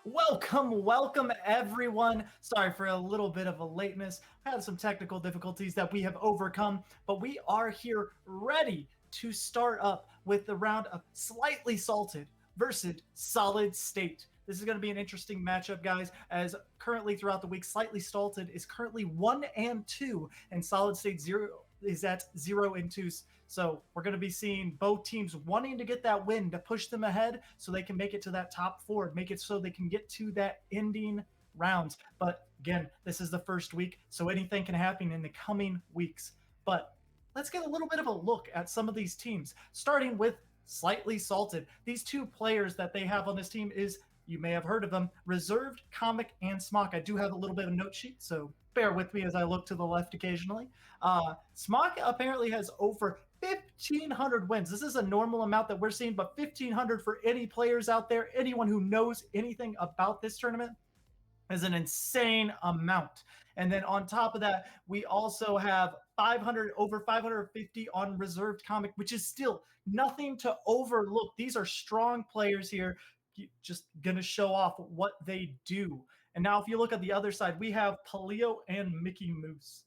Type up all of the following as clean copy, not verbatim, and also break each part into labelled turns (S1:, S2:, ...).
S1: Welcome everyone. Sorry for a little bit of a lateness. I had some technical difficulties that we have overcome, but we are here ready to start up with the round of Slightly Salted versus Solid State. This is going to be an interesting matchup, guys, as currently throughout the week, Slightly Salted is currently 1-2, and Solid State 0 is at 0-2. So we're going to be seeing both teams wanting to get that win to push them ahead so they can make it to that top four, make it so they can get to that ending rounds. But again, this is the first week, so anything can happen in the coming weeks. But let's get a little bit of a look at some of these teams, starting with Slightly Salted. These two players that they have on this team is, you may have heard of them, Reserved, Comic, and Smock. I do have a little bit of a note sheet, so bear with me as I look to the left occasionally. Smock apparently has over 1,500 wins. This is a normal amount that we're seeing, but 1,500 for any players out there, anyone who knows anything about this tournament, is an insane amount. And then on top of that, we also have 500, over 550 on Reserved Comic, which is still nothing to overlook. These are strong players here, just going to show off what they do. And now if you look at the other side, we have Paleo and Mickey Moose.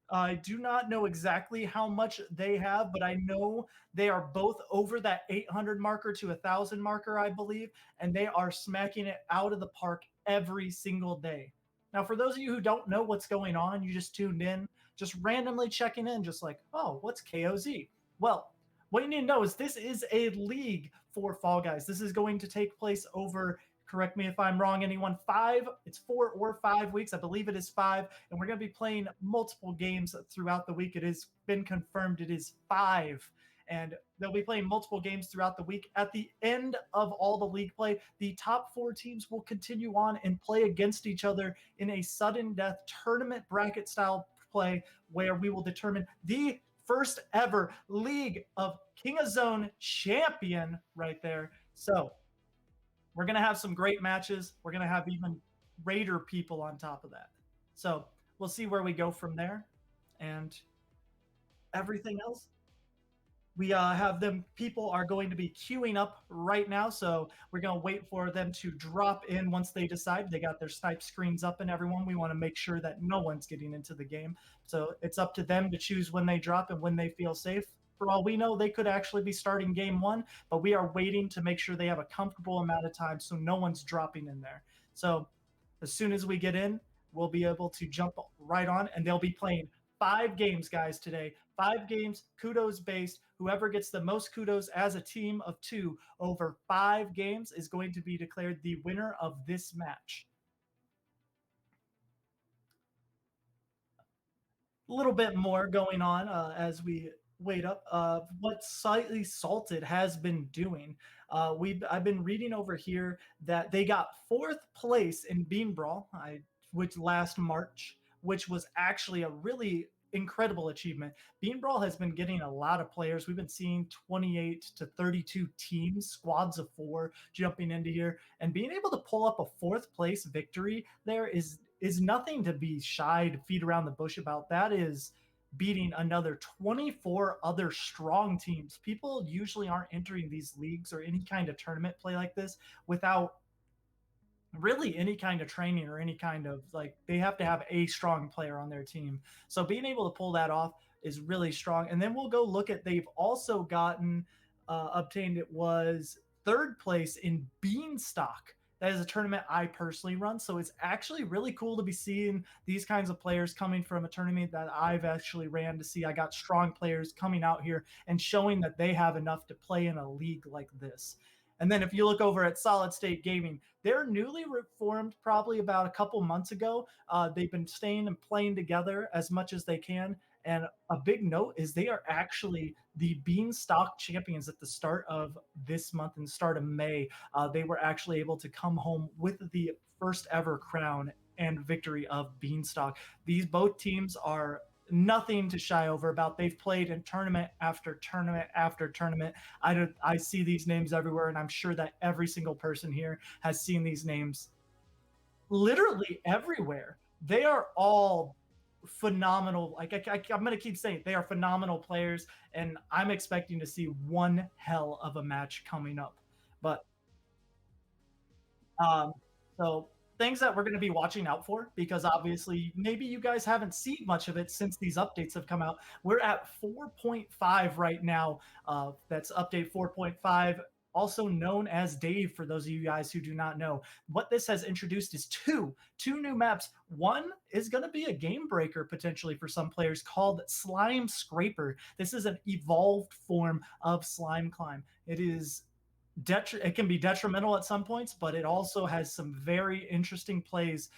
S1: I do not know exactly how much they have, but I know they are both over that 800 marker to 1,000 marker, I believe, and they are smacking it out of the park every single day. Now, for those of you who don't know what's going on, you just tuned in, just randomly checking in, just like, oh, what's KOZ? Well, what you need to know is this is a league for Fall Guys. This is going to take place over, correct me if I'm wrong, anyone, it's 4 or 5 weeks. I believe it is 5. And we're going to be playing multiple games throughout the week. It has been confirmed it is 5. And they'll be playing multiple games throughout the week. At the end of all the league play, the top 4 teams will continue on and play against each other in a sudden death tournament bracket style play where we will determine the first ever League of King of Zone champion right there. So we're going to have some great matches. We're going to have even Raider people on top of that. So we'll see where we go from there. And everything else, we have them. People are going to be queuing up right now. So we're going to wait for them to drop in once they decide. They got their snipe screens up and everyone. We want to make sure that no one's getting into the game. So it's up to them to choose when they drop and when they feel safe. For all we know, they could actually be starting game 1, but we are waiting to make sure they have a comfortable amount of time so no one's dropping in there. So as soon as we get in, we'll be able to jump right on, and they'll be playing 5 games, guys, today. 5 games, kudos based. Whoever gets the most kudos as a team of 2 over 5 games is going to be declared the winner of this match. A little bit more going on as we wait up what Slightly Salted has been doing. I've been reading over here that they got 4th place in Bean Brawl, which last March, which was actually a really incredible achievement. Bean Brawl has been getting a lot of players. We've been seeing 28 to 32 teams, squads of 4 jumping into here, and being able to pull up a 4th place victory there is nothing to be shied feet around the bush about. That is beating another 24 other strong teams. People usually aren't entering these leagues or any kind of tournament play like this without really any kind of training or any kind of, like, they have to have a strong player on their team. So being able to pull that off is really strong. And then we'll go look at, they've also gotten obtained, it was 3rd place in Beanstalk. That is a tournament I personally run. So it's actually really cool to be seeing these kinds of players coming from a tournament that I've actually ran to see. I got strong players coming out here and showing that they have enough to play in a league like this. And then if you look over at Solid State Gaming, they're newly reformed probably about a couple months ago. They've been staying and playing together as much as they can. And a big note is they are actually the Beanstalk champions at the start of this month and start of May. They were actually able to come home with the first ever crown and victory of Beanstalk. These both teams are nothing to shy over about. They've played in tournament after tournament after tournament. I see these names everywhere, and I'm sure that every single person here has seen these names literally everywhere. They are all phenomenal. Like I'm going to keep saying it, they are phenomenal players, and I'm expecting to see one hell of a match coming up. But So things that we're going to be watching out for, because obviously maybe you guys haven't seen much of it since these updates have come out. We're at 4.5 right now. That's update 4.5, also known as Dave for those of you guys who do not know. What this has introduced is two new maps. One is going to be a game breaker potentially for some players, called Slime Scraper. This is an evolved form of Slime Climb. It can be detrimental at some points, but it also has some very interesting plays,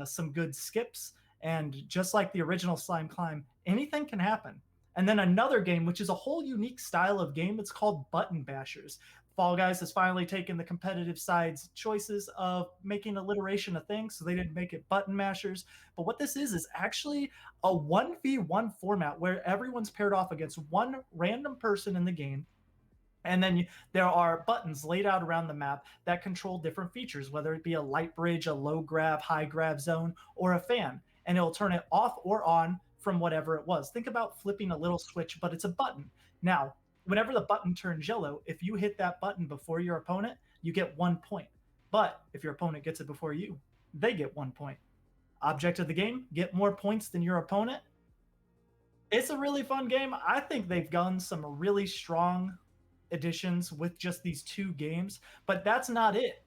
S1: some good skips, and just like the original Slime Climb, anything can happen. And then another game, which is a whole unique style of game, it's called Button Bashers. Fall Guys has finally taken the competitive side's choices of making alliteration a thing, so they didn't make it Button Mashers. But what this is actually a 1v1 format where everyone's paired off against one random person in the game, and then there are buttons laid out around the map that control different features, whether it be a light bridge, a low grab, high grab zone, or a fan. And it'll turn it off or on from whatever it was. Think about flipping a little switch, but it's a button. Now, whenever the button turns yellow, if you hit that button before your opponent, you get 1 point. But if your opponent gets it before you, they get 1 point. Object of the game, get more points than your opponent. It's a really fun game. I think they've done some really strong additions with just these two games, but that's not it.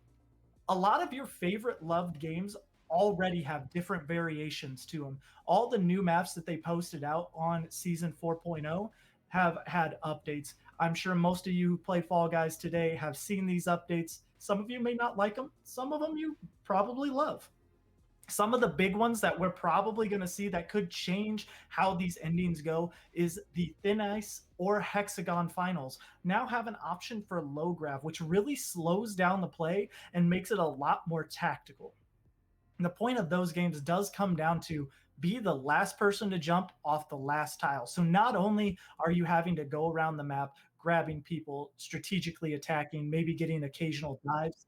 S1: A lot of your favorite loved games already have different variations to them. All the new maps that they posted out on season 4.0 have had updates. I'm sure most of you who play Fall Guys today have seen these updates. Some of you may not like them, some of them you probably love. Some of the big ones that we're probably going to see that could change how these endings go is the Thin Ice or Hexagon finals now have an option for low grav, which really slows down the play and makes it a lot more tactical. And the point of those games does come down to be the last person to jump off the last tile. So not only are you having to go around the map, grabbing people, strategically attacking, maybe getting occasional dives,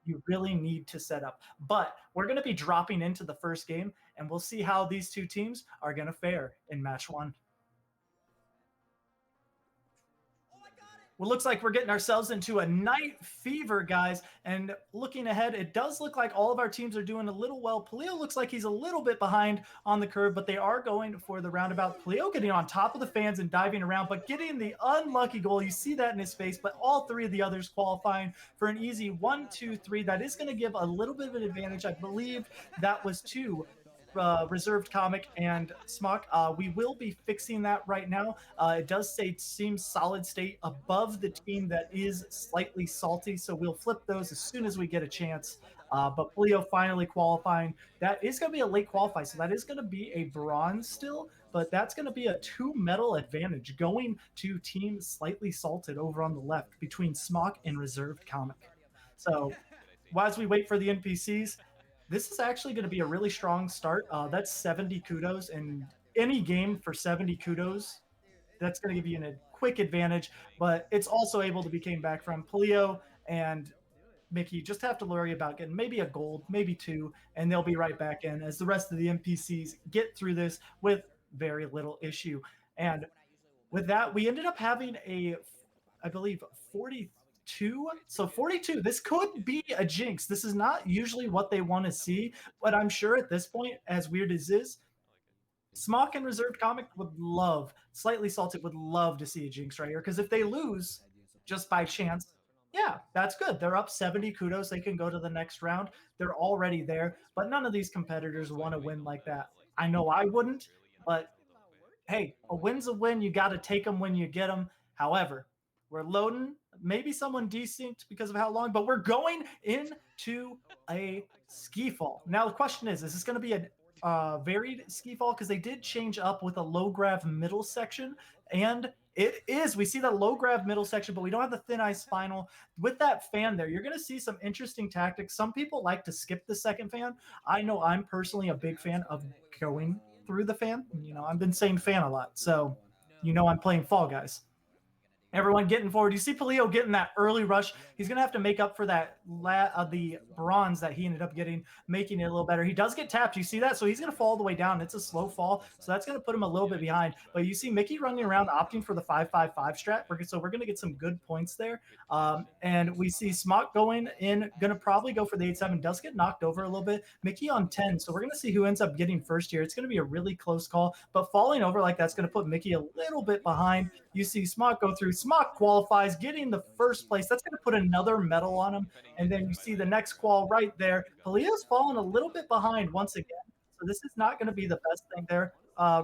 S1: you really need to set up. But we're going to be dropping into the first game, and we'll see how these two teams are going to fare in match one. Well, looks like we're getting ourselves into a night fever, guys. And looking ahead, it does look like all of our teams are doing a little well. Paleo looks like he's a little bit behind on the curve, but they are going for the roundabout. Paleo getting on top of the fans and diving around, but getting the unlucky goal. You see that in his face, but all three of the others qualifying for an easy 1, 2, 3. That is going to give a little bit of an advantage. I believe that was to Reserved Comic and Smock. We will be fixing that right now. It does say Team Solid State above the team that is slightly salty, so we'll flip those as soon as we get a chance. But Leo finally qualifying. That is going to be a late qualify, so that is going to be a bronze still, but that's going to be a 2 medal advantage going to Team Slightly Salted over on the left between Smock and Reserved Comic. So as we wait for the NPCs, this is actually going to be a really strong start. That's 70 kudos, and any game for 70 kudos, that's going to give you a quick advantage, but it's also able to be came back from. Paleo and Mickey just have to worry about getting maybe a gold, maybe 2, and they'll be right back in as the rest of the NPCs get through this with very little issue. And with that, we ended up having I believe, 42. So 42, this could be a jinx. This is not usually what they want to see, but I'm sure at this point, as weird as is, Smock and Reserved Comic would love, Slightly Salted would love to see a jinx right here, because if they lose just by chance, yeah, that's good. They're up 70 kudos. They can go to the next round. They're already there, but none of these competitors want to win like that. I know I wouldn't, but hey, a win's a win. You got to take them when you get them. However, we're loading, maybe someone desynced because of how long, but we're going into a ski fall. Now, the question is this going to be a varied ski fall? Because they did change up with a low grav middle section, and it is. We see that low grav middle section, but we don't have the Thin Ice final. With that fan there, you're going to see some interesting tactics. Some people like to skip the second fan. I know I'm personally a big fan of going through the fan. You know, I've been saying fan a lot, so you know I'm playing Fall Guys. Everyone getting forward. You see Palio getting that early rush. He's going to have to make up for that the bronze that he ended up getting, making it a little better. He does get tapped. You see that? So he's going to fall all the way down. It's a slow fall. So that's going to put him a little bit behind. But you see Mickey running around opting for the 5-5-5 strat. So we're going to get some good points there. And we see Smock going in, going to probably go for the 8-7. Does get knocked over a little bit. Mickey on 10. So we're going to see who ends up getting first here. It's going to be a really close call. But falling over like that's going to put Mickey a little bit behind. You see Smock go through. Smock qualifies, getting the first place. That's going to put another medal on him. And then you see the next qual right there. Palia's fallen a little bit behind once again. So this is not going to be the best thing there.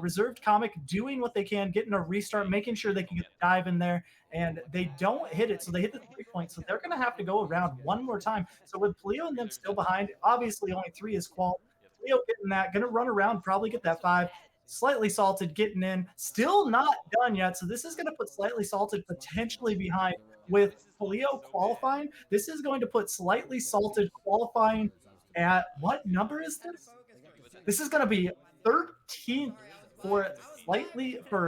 S1: Reserved Comic doing what they can, getting a restart, making sure they can get the dive in there, and they don't hit it. So they hit the 3 points. So they're going to have to go around one more time. So with Palio and them still behind, obviously only 3 is qual. Palio getting that, going to run around, probably get that 5. Slightly Salted getting in, still not done yet. So this is going to put Slightly Salted potentially behind with Palio qualifying. This is going to put Slightly Salted qualifying at what number is this? This is going to be 13th for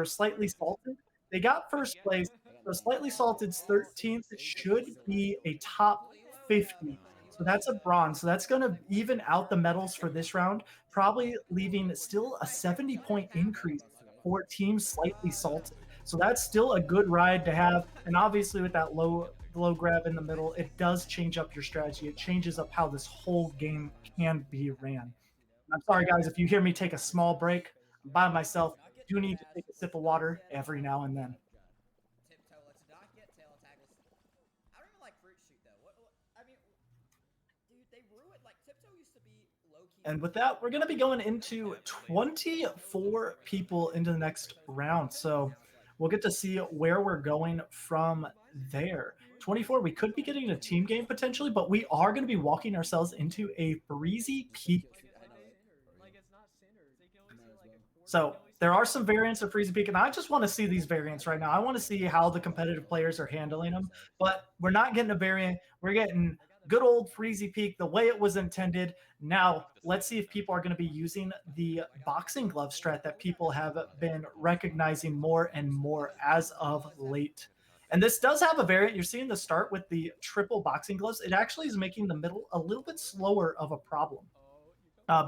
S1: Slightly Salted. They got first place. So Slightly Salted's 13th should be a top 50. So that's a bronze. So that's going to even out the medals for this round, probably leaving still a 70-point increase for Team Slightly Salted. So that's still a good ride to have. And obviously, with that low grab in the middle, it does change up your strategy. It changes up how this whole game can be ran. I'm sorry, guys, if you hear me take a small break. I'm by myself. I do need to take a sip of water every now and then. And with that, we're going to be going into 24 people into the next round. So we'll get to see where we're going from there. 24, we could be getting a team game potentially, but we are going to be walking ourselves into a Freezy Peak. So there are some variants of Freezy Peak, and I just want to see these variants right now. I want to see how the competitive players are handling them, but we're not getting a variant. We're getting good old Freezy Peak the way it was intended. Now, let's see if people are going to be using the boxing glove strat that people have been recognizing more and more as of late. And this does have a variant. You're seeing the start with the triple boxing gloves. It actually is making the middle a little bit slower of a problem.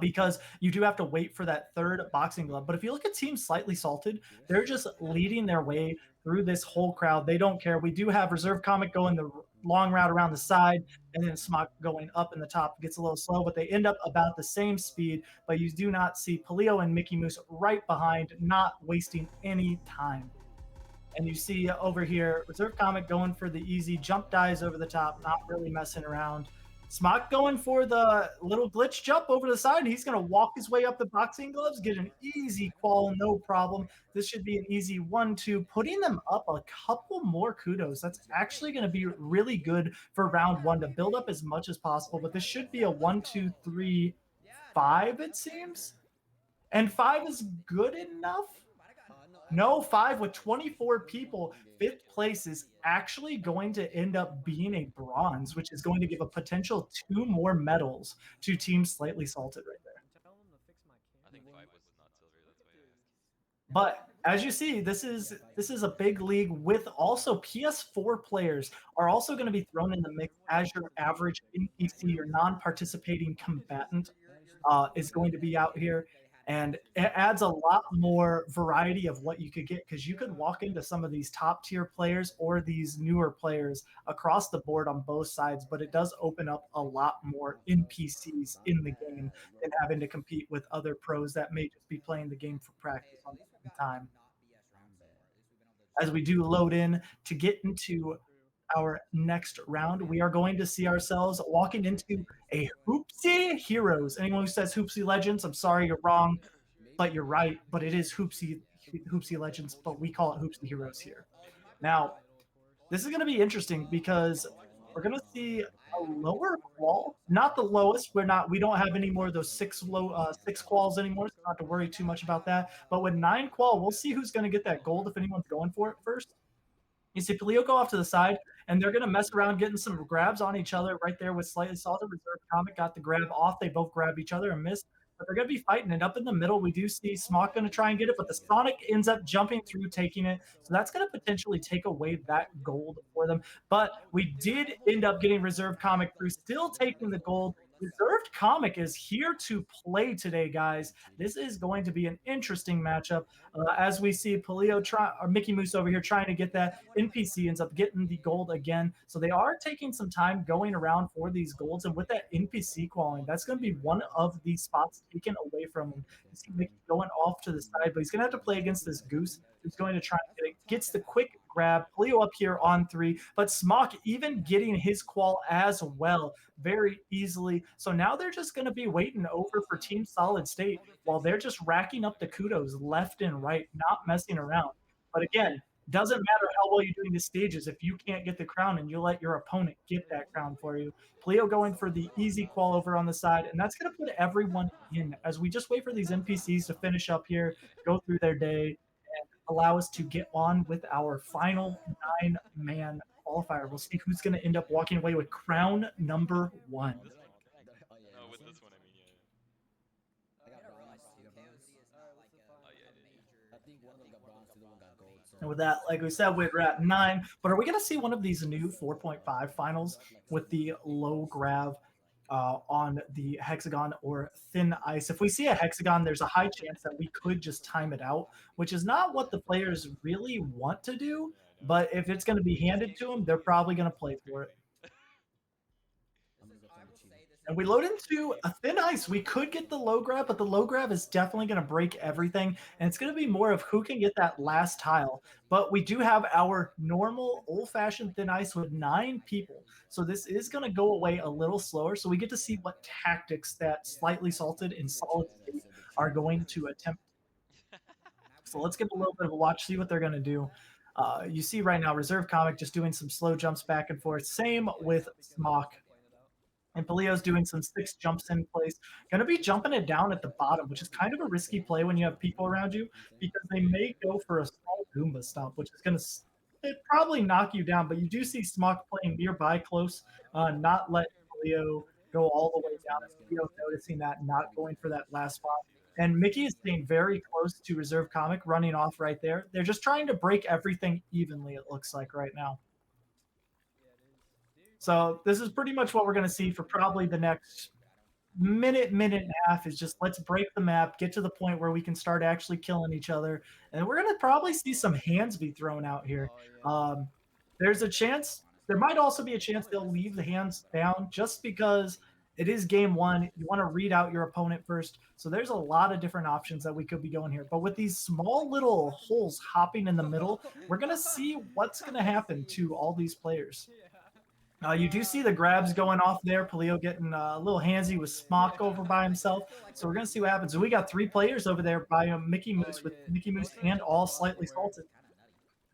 S1: Because you do have to wait for that third boxing glove. But if you look at Team Slightly Salted, they're just leading their way through this whole crowd. They don't care. We do have Reserve Comic going the long route around the side, and then Smock going up in the top. Gets a little slow, but they end up about the same speed. But you do not see Palio and Mickey Moose right behind, not wasting any time. And you see over here, Reserve Comic going for the easy jump dives over the top, not really messing around. Smock going for the little glitch jump over the side. He's going to walk his way up the boxing gloves, get an easy qual, no problem. This should be an easy 1-2, putting them up a couple more kudos. That's actually going to be really good for round 1 to build up as much as possible. But this should be a 1, 2, 3, 5, it seems. And 5 is good enough. No, 5 with 24 people. 5th place is actually going to end up being a bronze, which is going to give a potential 2 more medals to Team Slightly Salted right there.
S2: I think 5 was not silver. That's why I asked.
S1: But as you see, this is a big league with also PS4 players are also going to be thrown in the mix as your average NPC or non-participating combatant is going to be out here. And it adds a lot more variety of what you could get because you could walk into some of these top tier players or these newer players across the board on both sides, but it does open up a lot more NPCs in the game than having to compete with other pros that may just be playing the game for practice on the time. As we do load in to get into our next round, we are going to see ourselves walking into a Hoopsie Heroes. Anyone who says Hoopsie Legends, I'm sorry, you're wrong, but you're right. But it is Hoopsie Legends, but we call it Hoopsie Heroes here. Now, this is going to be interesting because we're going to see a lower qual, not the lowest. We don't have any more of those six quals anymore, so not to worry too much about that. But with 9 qual, we'll see who's going to get that gold if anyone's going for it first. You see Palio go off to the side, and they're going to mess around getting some grabs on each other right there with Slightly Salted. Reserve Comic got the grab off. They both grab each other and missed. but they're going to be fighting. And up in the middle, we do see Smock going to try and get it, but the Sonic ends up jumping through, taking it. So that's going to potentially take away that gold for them. But we did end up getting Reserve Comic through, still taking the gold. Reserved Comic is here to play today, guys. This is going to be an interesting matchup. As we see Paleo or Mickey Moose over here trying to get that. NPC ends up getting the gold again. So they are taking some time going around for these golds. And with that NPC quality, that's going to be one of the spots taken away from him. You see Mickey going off to the side, but he's going to have to play against this Goose who's going to try and get it. Gets the quick grab. Paleo up here on 3, but Smock even getting his qual as well very easily. So now they're just going to be waiting over for Team Solid State while they're just racking up the kudos left and right, not messing around. But again, doesn't matter how well you're doing the stages if you can't get the crown and you let your opponent get that crown for you. Paleo going for the easy qual over on the side, and that's going to put everyone in as we just wait for these NPCs to finish up here, go through their day, allow us to get on with our final 9-man qualifier. We'll see who's going to end up walking away with crown number 1.
S2: No, with this one, I mean,
S1: And with that, like we said, we're at 9. But are we going to see one of these new 4.5 finals with the low grav on the hexagon or thin ice? If we see a hexagon, there's a high chance that we could just time it out, which is not what the players really want to do. But if it's going to be handed to them, they're probably going to play for it. And we load into a thin ice. We could get the low grab, but the low grab is definitely going to break everything. And it's going to be more of who can get that last tile. But we do have our normal old-fashioned thin ice with 9 people. So this is going to go away a little slower. So we get to see what tactics that Slightly Salted and Solid State are going to attempt. So let's give a little bit of a watch, see what they're going to do. You see right now, Reserve Comic just doing some slow jumps back and forth. Same with Smock. And Paleo's doing some 6 jumps in place. Going to be jumping it down at the bottom, which is kind of a risky play when you have people around you because they may go for a small Goomba stomp, which is going to probably knock you down. But you do see Smock playing nearby close, not let Paleo go all the way down. Paleo noticing that, not going for that last spot. And Mickey is staying very close to Reserve Comic, running off right there. They're just trying to break everything evenly, it looks like right now. So this is pretty much what we're going to see for probably the next minute and a half is just let's break the map, get to the point where we can start actually killing each other. And we're going to probably see some hands be thrown out here. There's a chance. There might also be a chance they'll leave the hands down just because it is game 1. You want to read out your opponent first. So there's a lot of different options that we could be going here. But with these small little holes hopping in the middle, we're going to see what's going to happen to all these players. You do see the grabs going off there. Paleo getting a little handsy with Smock over by himself. So we're going to see what happens. So we got 3 players over there by Mickey Moose with Mickey Moose and all Slightly Salted,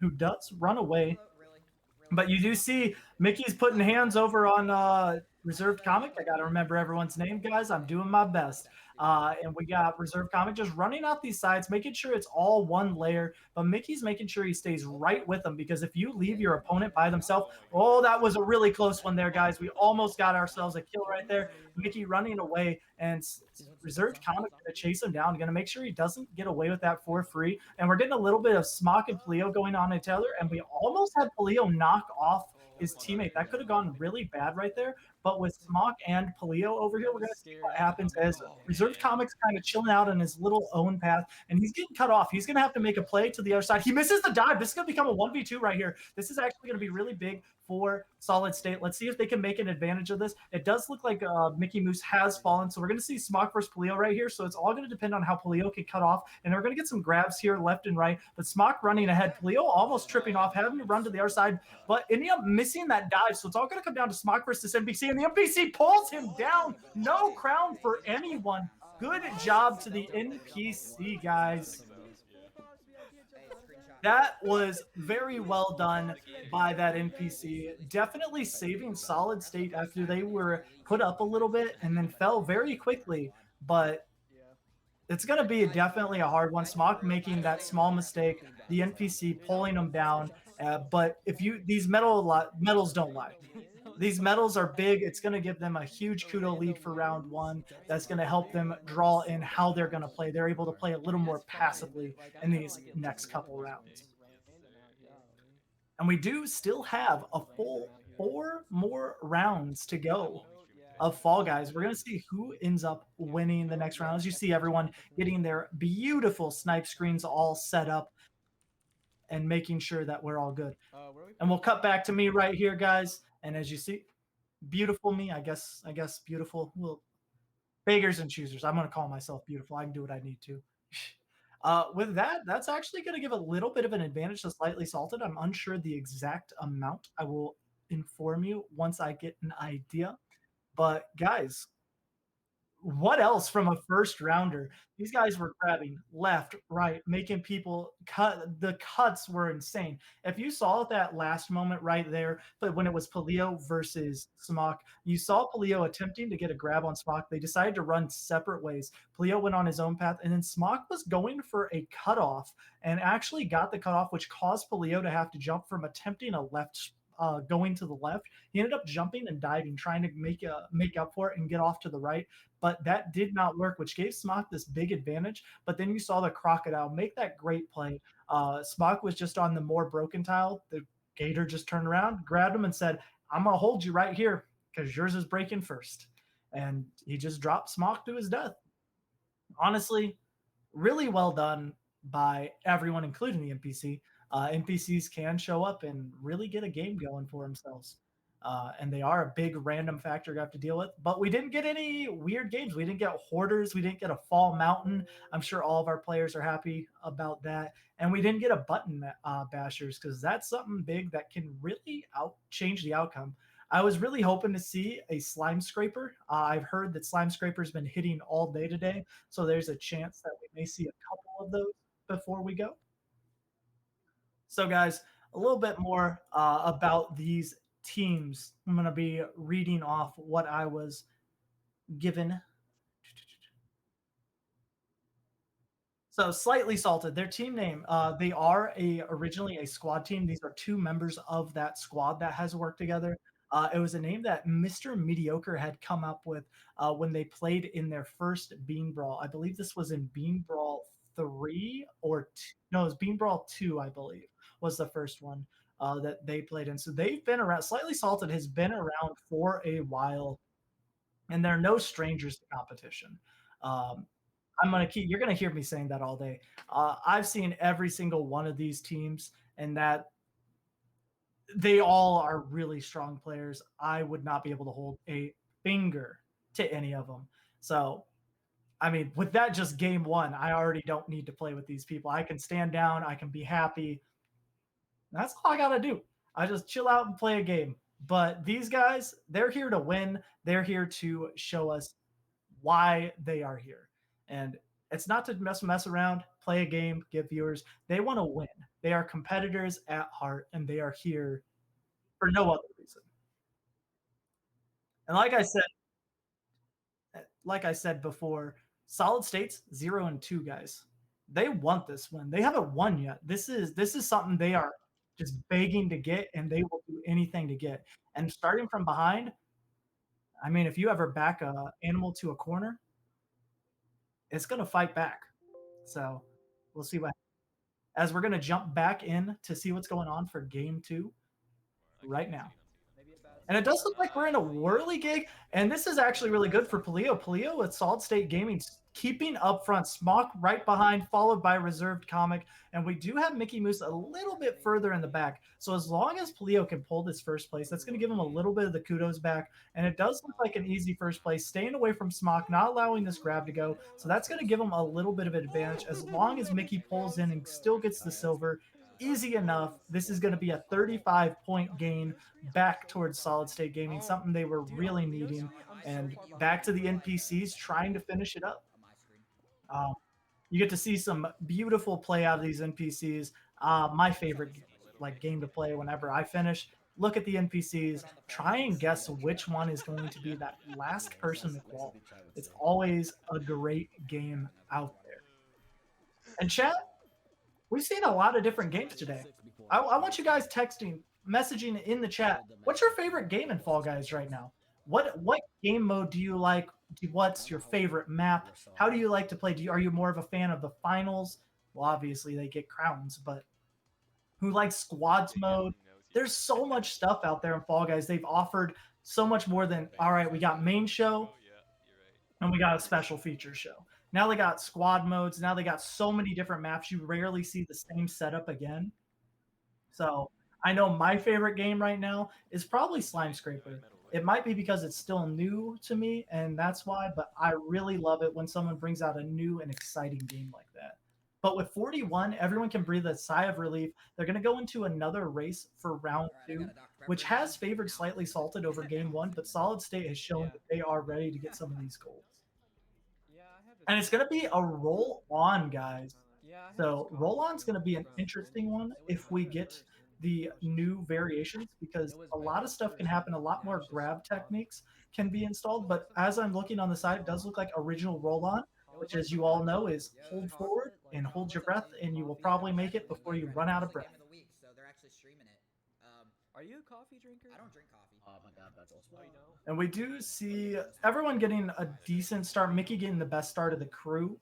S1: who does run away. But you do see Mickey's putting hands over on Reserved Comic. I got to remember everyone's name, guys. I'm doing my best. And we got Reserve Comic just running out these sides, making sure it's all one layer. But Mickey's making sure he stays right with them because if you leave your opponent by themselves, oh, that was a really close one there, guys. We almost got ourselves a kill right there. Mickey running away, and Reserved Comic going to chase him down, going to make sure he doesn't get away with that for free. And we're getting a little bit of Smock and Paleo going on each other, and we almost had Paleo knock off his teammate. That could have gone really bad right there. But with Smock and Paleo over here, we're going to see what happens as Reserved Comic's kind of chilling out on his little own path, and he's getting cut off. He's going to have to make a play to the other side. He misses the dive. This is going to become a 1v2 right here. This is actually going to be really big for Solid State. Let's see if they can make an advantage of this. It does look like Mickey Moose has fallen, so we're going to see Smock versus Paleo right here. So it's all going to depend on how Paleo can cut off, and we're going to get some grabs here left and right. But Smock running ahead. Paleo almost tripping off, having to run to the other side, but ending up missing that dive. So it's all going to come down to Smock versus NPC, and the NPC pulls him down. No crown for anyone. Good job to the NPC, guys. That was very well done by that NPC. Definitely saving Solid State after they were put up a little bit and then fell very quickly. But it's going to be definitely a hard one. Smock making that small mistake, the NPC pulling them down. But if you these medals don't lie. These medals are big. It's going to give them a huge kudo lead for round one. That's going to help them draw in how they're going to play. They're able to play a little more passively in these next couple rounds. And we do still have a full 4 more rounds to go of Fall Guys. We're going to see who ends up winning the next round. As you see everyone getting their beautiful snipe screens all set up and making sure that we're all good. And we'll cut back to me right here, guys. And as you see, beautiful me, I guess beautiful. Well, beggars and choosers. I'm gonna call myself beautiful. I can do what I need to. With that, that's actually gonna give a little bit of an advantage to Slightly Salted. I'm unsure the exact amount. I will inform you once I get an idea. But guys, what else from a first rounder? These guys were grabbing left, right, making people cut. The cuts were insane. If you saw that last moment right there, but when it was Palio versus Smock, you saw Palio attempting to get a grab on Smock. They decided to run separate ways. Palio went on his own path, and then Smock was going for a cutoff and actually got the cutoff, which caused Palio to have to jump from attempting a left going to the left. He ended up jumping and diving, trying to make up for it and get off to the right. But that did not work, which gave Smock this big advantage. But then you saw the Crocodile make that great play. Smock was just on the more broken tile. The Gator just turned around, grabbed him, and said, "I'm gonna hold you right here because yours is breaking first." And he just dropped Smock to his death. Honestly, really well done by everyone, including the NPC. NPCs can show up and really get a game going for themselves. And they are a big random factor you have to deal with. But we didn't get any weird games. We didn't get Hoarders. We didn't get a Fall Mountain. I'm sure all of our players are happy about that. And we didn't get a Button Bashers because that's something big that can really change the outcome. I was really hoping to see a Slime Scraper. I've heard that Slime Scraper's been hitting all day today. So there's a chance that we may see a couple of those before we go. So, guys, a little bit more about these teams. I'm going to be reading off what I was given. So, Slightly Salted, their team name. They are originally a squad team. These are 2 members of that squad that has worked together. It was a name that Mr. Mediocre had come up with when they played in their first Bean Brawl. I believe this was in Bean Brawl 3 or 2. No, it was Bean Brawl 2, I believe, was the first one that they played in. So they've been around. Slightly Salted has been around for a while, and they're no strangers to competition. You're gonna hear me saying that all day. I've seen every single one of these teams, and that they all are really strong players. I would not be able to hold a finger to any of them. So, I mean, with that just game one, I already don't need to play with these people. I can stand down, I can be happy. That's all I got to do. I just chill out and play a game. But these guys, they're here to win. They're here to show us why they are here. And it's not to mess around, play a game, give viewers. They want to win. They are competitors at heart, and they are here for no other reason. And like I said before, Solid States 0-2, guys. They want this win. They haven't won yet. This is something they are just begging to get, and they will do anything to get. And starting from behind, I mean, if you ever back a animal to a corner, it's gonna fight back. So we'll see what. As we're gonna jump back in to see what's going on for game 2 right now. And it does look like we're in a whirly gig, and this is actually really good for Palio. Palio with Solid State Gaming keeping up front, Smock right behind, followed by Reserved Comic, and we do have Mickey Moose a little bit further in the back. So as long as Palio can pull this first place, that's going to give him a little bit of the kudos back, and it does look like an easy first place, staying away from Smock, not allowing this grab to go. So that's going to give him a little bit of an advantage as long as Mickey pulls in and still gets the silver. Easy enough. This is going to be a 35-point gain back towards Solid State Gaming, something they were really needing, and back to the NPCs trying to finish it up. You get to see some beautiful play out of these NPCs. My favorite game to play whenever I finish. Look at the NPCs, try and guess which one is going to be that last person to qual. It's always a great game out there. And chat, we've seen a lot of different games today. I want you guys texting messaging in the chat. What's your favorite game in Fall Guys right now? What game mode do you like? What's your favorite map? How do you like to play? Are you more of a fan of the finals? Well, obviously they get crowns, but who likes squads mode? There's so much stuff out there in Fall Guys. They've offered so much more than all right. We got main show, and we got a special feature show. Now they got squad modes. Now they got so many different maps. You rarely see the same setup again. So I know my favorite game right now is probably Slime Scraper. It might be because it's still new to me, and that's why, but I really love it when someone brings out a new and exciting game like that. But with 41, everyone can breathe a sigh of relief. They're going to go into another race for round two, which has favored Slightly Salted over game one, but Solid State has shown that they are ready to get some of these goals. And it's going to be a roll on, guys. So roll on's going to be an interesting one if we get the new variations, because a lot of stuff can happen. A lot more grab techniques can be installed. But as I'm looking on the side, it does look like original roll on, which, as you all know, is hold forward and hold your breath, and you will probably make it before you run out of breath.
S3: So they're actually streaming it.
S4: Are you a coffee drinker?
S3: I don't drink coffee.
S4: Oh my god, that's awesome. Oh, you know?
S1: And we do see everyone getting a decent start. Mickey getting the best start of the crew,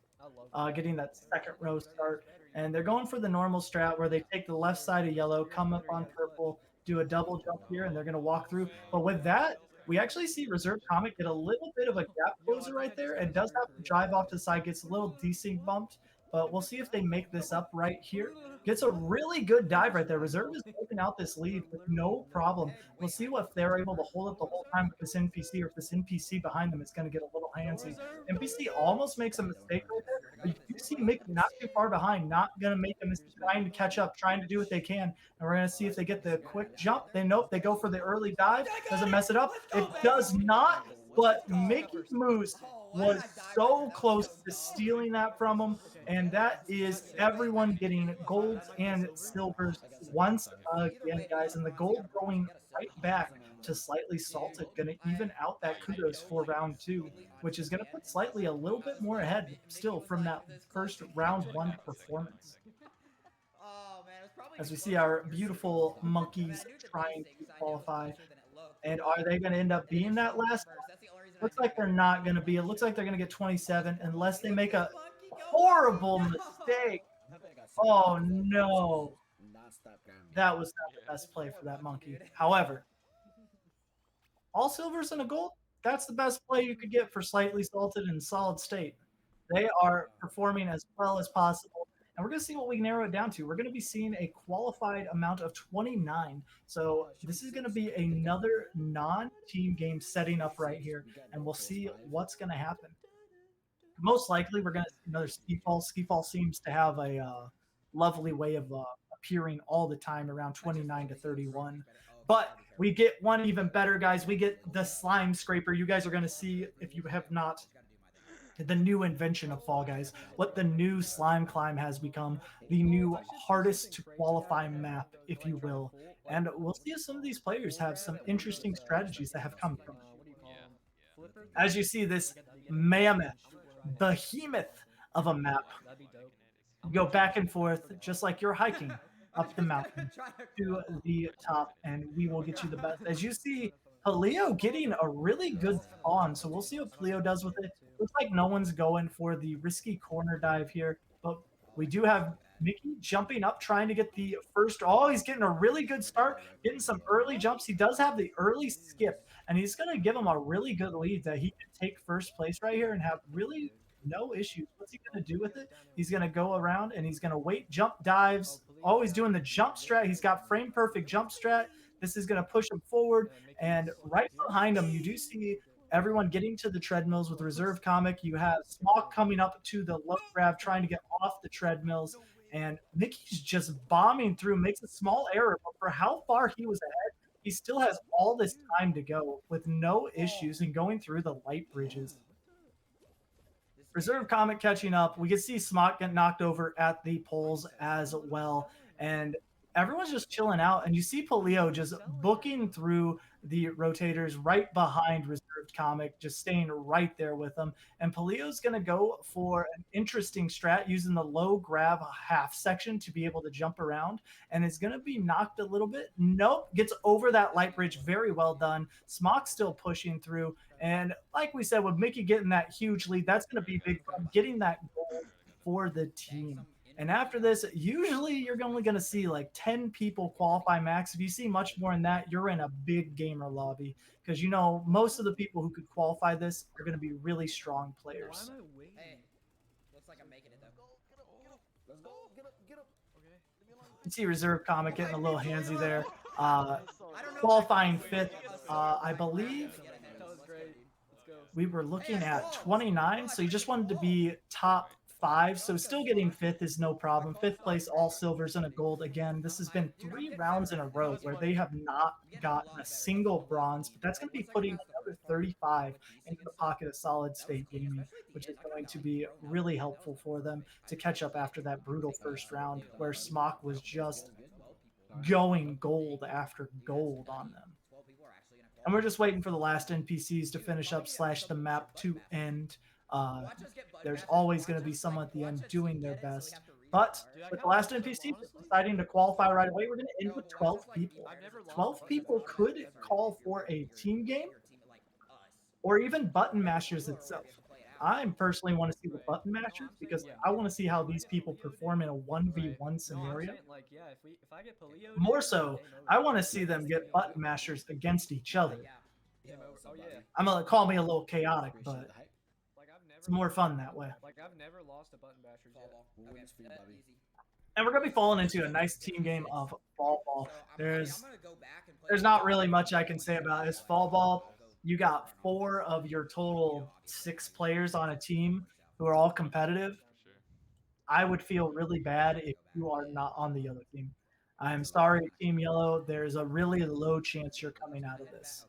S1: getting that second row start. And they're going for the normal strat where they take the left side of yellow, come up on purple, do a double jump here, and they're going to walk through. But with that, we actually see Reserve Comic get a little bit of a gap closer right there and does have to drive off to the side, gets a little desync bumped. But we'll see if they make this up right here. Gets a really good dive right there. Reserve is taking out this lead with no problem. We'll see if they're able to hold it the whole time with this NPC, or if this NPC behind them is going to get a little handsy. NPC almost makes a mistake right there, but you see Mickey not too far behind, not going to make a mistake, trying to catch up, trying to do what they can. And we're going to see if they get the quick jump. Nope, they go for the early dive. Doesn't mess it up. It does not, but Mickey Moose was so close to stealing that from him. And that is everyone getting golds and silvers once again, guys. And the gold going right back to Slightly Salted, going to even out that kudos for round two, which is going to put Slightly a little bit more ahead still from that first round one performance. As we see our beautiful monkeys trying to qualify. And are they going to end up being that last? Looks like they're not going to be. It looks like they're going to get 27 unless they make a horrible mistake. Oh, no. That was not the best play for that monkey. However, all silvers and a gold, that's the best play you could get for Slightly Salted and Solid State. They are performing as well as possible. And we're going to see what we narrow it down to. We're going to be seeing a qualified amount of 29. So this is going to be another non-team game setting up right here. And we'll see what's going to happen. Most likely, we're going to see another Ski-Fall. Ski-Fall seems to have a lovely way of appearing all the time around 29 to 31. But we get one even better, guys. We get the Slime Scraper. You guys are going to see, if you have not, the new invention of Fall Guys, what the new Slime Climb has become, the new hardest to qualify map, if you will. And we'll see if some of these players have some interesting strategies that have come from it. As you see, this mammoth, behemoth of a map, go back and forth just like you're hiking up the mountain to the top, and we will get you the best. As you see, Paleo getting a really good spawn, so we'll see what Paleo does with it. Looks like no one's going for the risky corner dive here, but we do have Mickey jumping up, trying to get the first. Oh, he's getting a really good start, getting some early jumps. He does have the early skip, and he's going to give him a really good lead that he can take first place right here and have really no issues. What's he going to do with it? He's going to go around, and he's going to wait, jump dives. Always doing the jump strat. He's got frame perfect jump strat. This is going to push him forward, and right behind him, you do see everyone getting to the treadmills with Reserve Comic. You have Smock coming up to the low grab, trying to get off the treadmills, and Mickey's just bombing through, makes a small error, but for how far he was ahead, he still has all this time to go with no issues and going through the light bridges. Reserve Comic catching up. We can see Smock get knocked over at the poles as well, and everyone's just chilling out, and you see Polio just booking through the rotators right behind reserved comic, just staying right there with them. And Polio's going to go for an interesting strat using the low grab half section to be able to jump around, and is going to be knocked a little bit. Nope, gets over that light bridge. Very well done. Smock's still pushing through, and like we said, with Mickey getting that huge lead, that's going to be big fun, getting that goal for the team. And after this, usually you're only going to see like 10 people qualify max. If you see much more than that, you're in a big gamer lobby, because you know most of the people who could qualify this are going to be really strong players.
S4: Why am I waiting?
S3: Hey, looks like I'm making it though.
S5: Let's go. Get up.
S4: Okay.
S1: You see Reserve Comic getting a little handsy there.
S3: I don't know
S1: Qualifying fifth, I believe
S4: That was great. Let's go.
S1: we were looking at 29, so you just wanted to be top 5, so still getting fifth is no problem. Fifth place, all silvers and a gold. Again, this has been 3 rounds in a row where they have not gotten a single bronze, but that's going to be putting another 35 into the pocket of Solid State Gaming, which is going to be really helpful for them to catch up after that brutal first round where Smock was just going gold after gold on them. And we're just waiting for the last NPCs to finish up / the map to end. There's always going to be someone at the end doing their best. But with the last NPC deciding to qualify right away, we're going to end with 12 people. 12 people could call for a team game or even button mashers itself. I personally want to see the button mashers because I want to see how these people perform in a 1v1 scenario. More so, I want to see them get button mashers against each other. I'm going to call me a little chaotic, but it's more fun that way.
S4: Like I've never lost a button bashers yet.
S1: And we're going to be falling into a nice team game of Fall Ball. There's not really much I can say about this. Fall Ball, you got 4 of your total 6 players on a team who are all competitive. I would feel really bad if you are not on the other team. I'm sorry, Team Yellow. There's a really low chance you're coming out of this.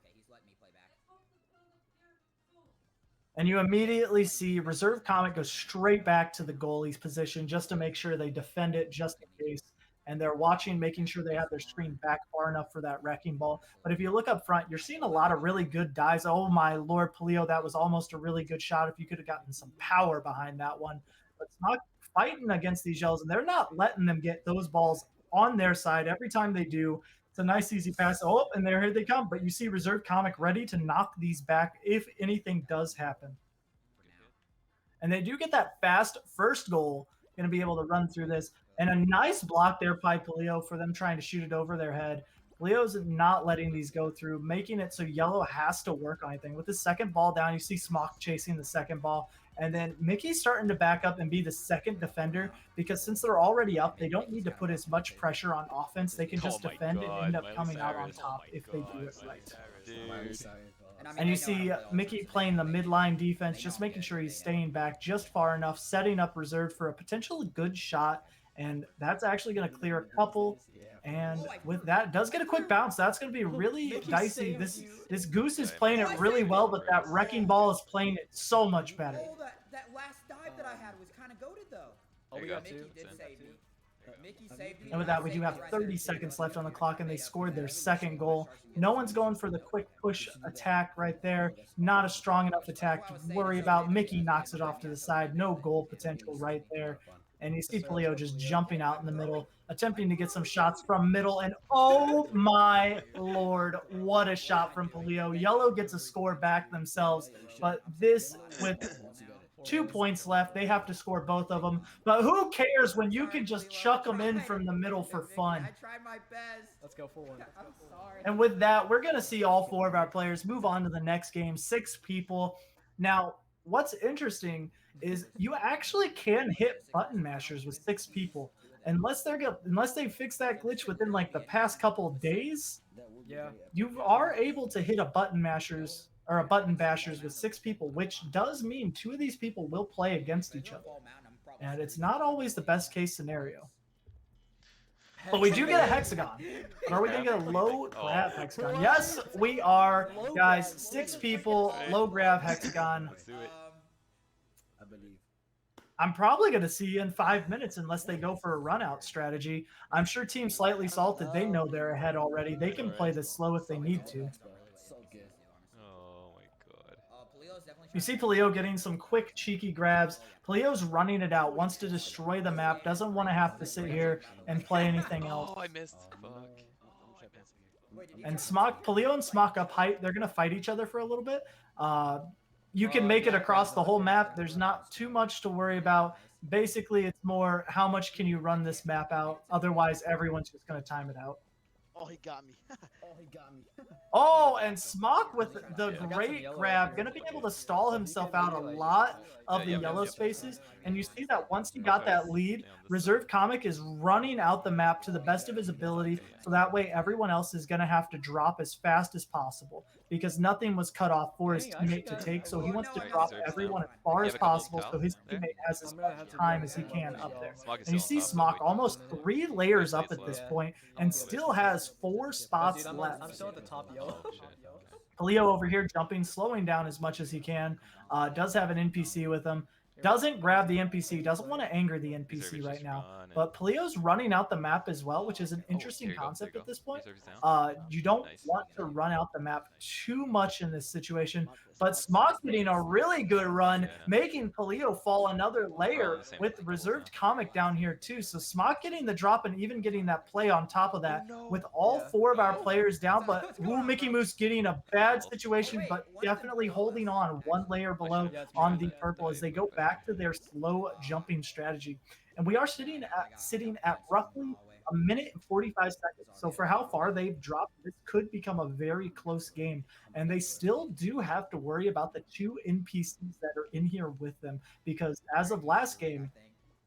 S1: And you immediately see Reserve Comic go straight back to the goalie's position just to make sure they defend it just in case. And they're watching, making sure they have their screen back far enough for that wrecking ball. But if you look up front, you're seeing a lot of really good dives. Oh, my Lord, Polio, that was almost a really good shot if you could have gotten some power behind that one. But it's not fighting against these yells, and they're not letting them get those balls on their side. Every time they do, it's a nice, easy pass. Oh, and here they come. But you see Reserve Comic ready to knock these back if anything does happen. And they do get that fast first goal, going to be able to run through this. And a nice block there by Polio for them trying to shoot it over their head. Leo's not letting these go through, making it so Yellow has to work on anything. With the second ball down, you see Smock chasing the second ball. And then Mickey's starting to back up and be the second defender because since they're already up, they don't need to put as much pressure on offense. They can just defend and end up coming out on top if they do it right. And you see Mickey playing the midline defense, just making sure he's staying back just far enough, setting up Reserve for a potentially good shot. And that's actually going to clear a couple. And with that, does get a quick bounce. That's going to be really dicey. This Goose is playing it really well, but that wrecking ball is playing it so much better.
S3: Oh, that last dive that I had was kind of goated though.
S4: Oh, we got
S3: Mickey
S4: 2.
S3: did save me. Mickey saved me.
S1: And with that, we do have 30 seconds left on the clock, and they scored their second goal. No one's going for the quick push attack right there. Not a strong enough attack to worry about. Mickey knocks it off to the side. No goal potential right there. And you see Polio just jumping out in the middle, attempting to get some shots from middle. And oh my Lord, what a shot from Polio. Yellow gets a score back themselves. But this, with 2 points left, they have to score both of them. But who cares when you can just chuck them in from the middle for fun?
S3: I tried my best.
S4: Let's go for one.
S3: I'm sorry.
S1: And with that, we're going to see all 4 of our players move on to the next game, 6 people. Now, what's interesting is you actually can hit button mashers with 6 people. Unless they fix that glitch within like the past couple of days,
S4: Yeah.
S1: you are able to hit a button bashers with 6 people, which does mean 2 of these people will play against each other. And it's not always the best case scenario. But we do get a hexagon. But are we going to get a low grab hexagon? Yes, we are. Guys, 6 people, low grab hexagon.
S2: Let's do it.
S5: I believe.
S1: I'm probably going to see you in 5 minutes unless they go for a run out strategy. I'm sure Team Slightly Salted, they know they're ahead already. They can play this slow if they need to.
S5: So good.
S2: Oh my god.
S1: You see Paleo getting some quick, cheeky grabs. Paleo's running it out, wants to destroy the map, doesn't want to have to sit here and play anything else.
S2: Oh, I missed. Fuck.
S1: And Smock, Paleo and Smock up height, they're going to fight each other for a little bit. You can make it across the whole map. There's not too much to worry about. Basically, it's more how much can you run this map out. Otherwise, everyone's just going to time it out.
S6: Oh, he got me.
S5: Oh, he got me.
S1: Oh, and Smock with the great grab, going to be able to stall himself out a lot of the yellow spaces. And you see that once he got that lead, Reserve Comic is running out the map to the best of his ability. So that way everyone else is going to have to drop as fast as possible because nothing was cut off for his teammate to take. So he wants to drop everyone as far as possible so his teammate has as much time as he can up there. And you see Smock almost 3 layers up at this point and still has 4 spots left.
S4: I'm still at the top yellow.
S2: Oh, shit.
S1: Paleo over here jumping, slowing down as much as he can. Does have an NPC with him. Doesn't grab the NPC. Doesn't want to anger the NPC right now. But Paleo's running out the map as well, which is an interesting concept at this point. You don't want to run out the map too much in this situation. But Smock's getting a really good run, making Paleo fall another layer with Reserved Comic down here too. So Smock getting the drop and even getting that play on top of that with all 4 of our players down. But Mickey Moose getting a bad situation, but definitely holding on 1 layer below on the purple as they go back to their slow jumping strategy. And we are sitting at roughly 1 minute and 45 seconds. So for how far they've dropped, this could become a very close game. And they still do have to worry about the 2 NPCs that are in here with them, because as of last game,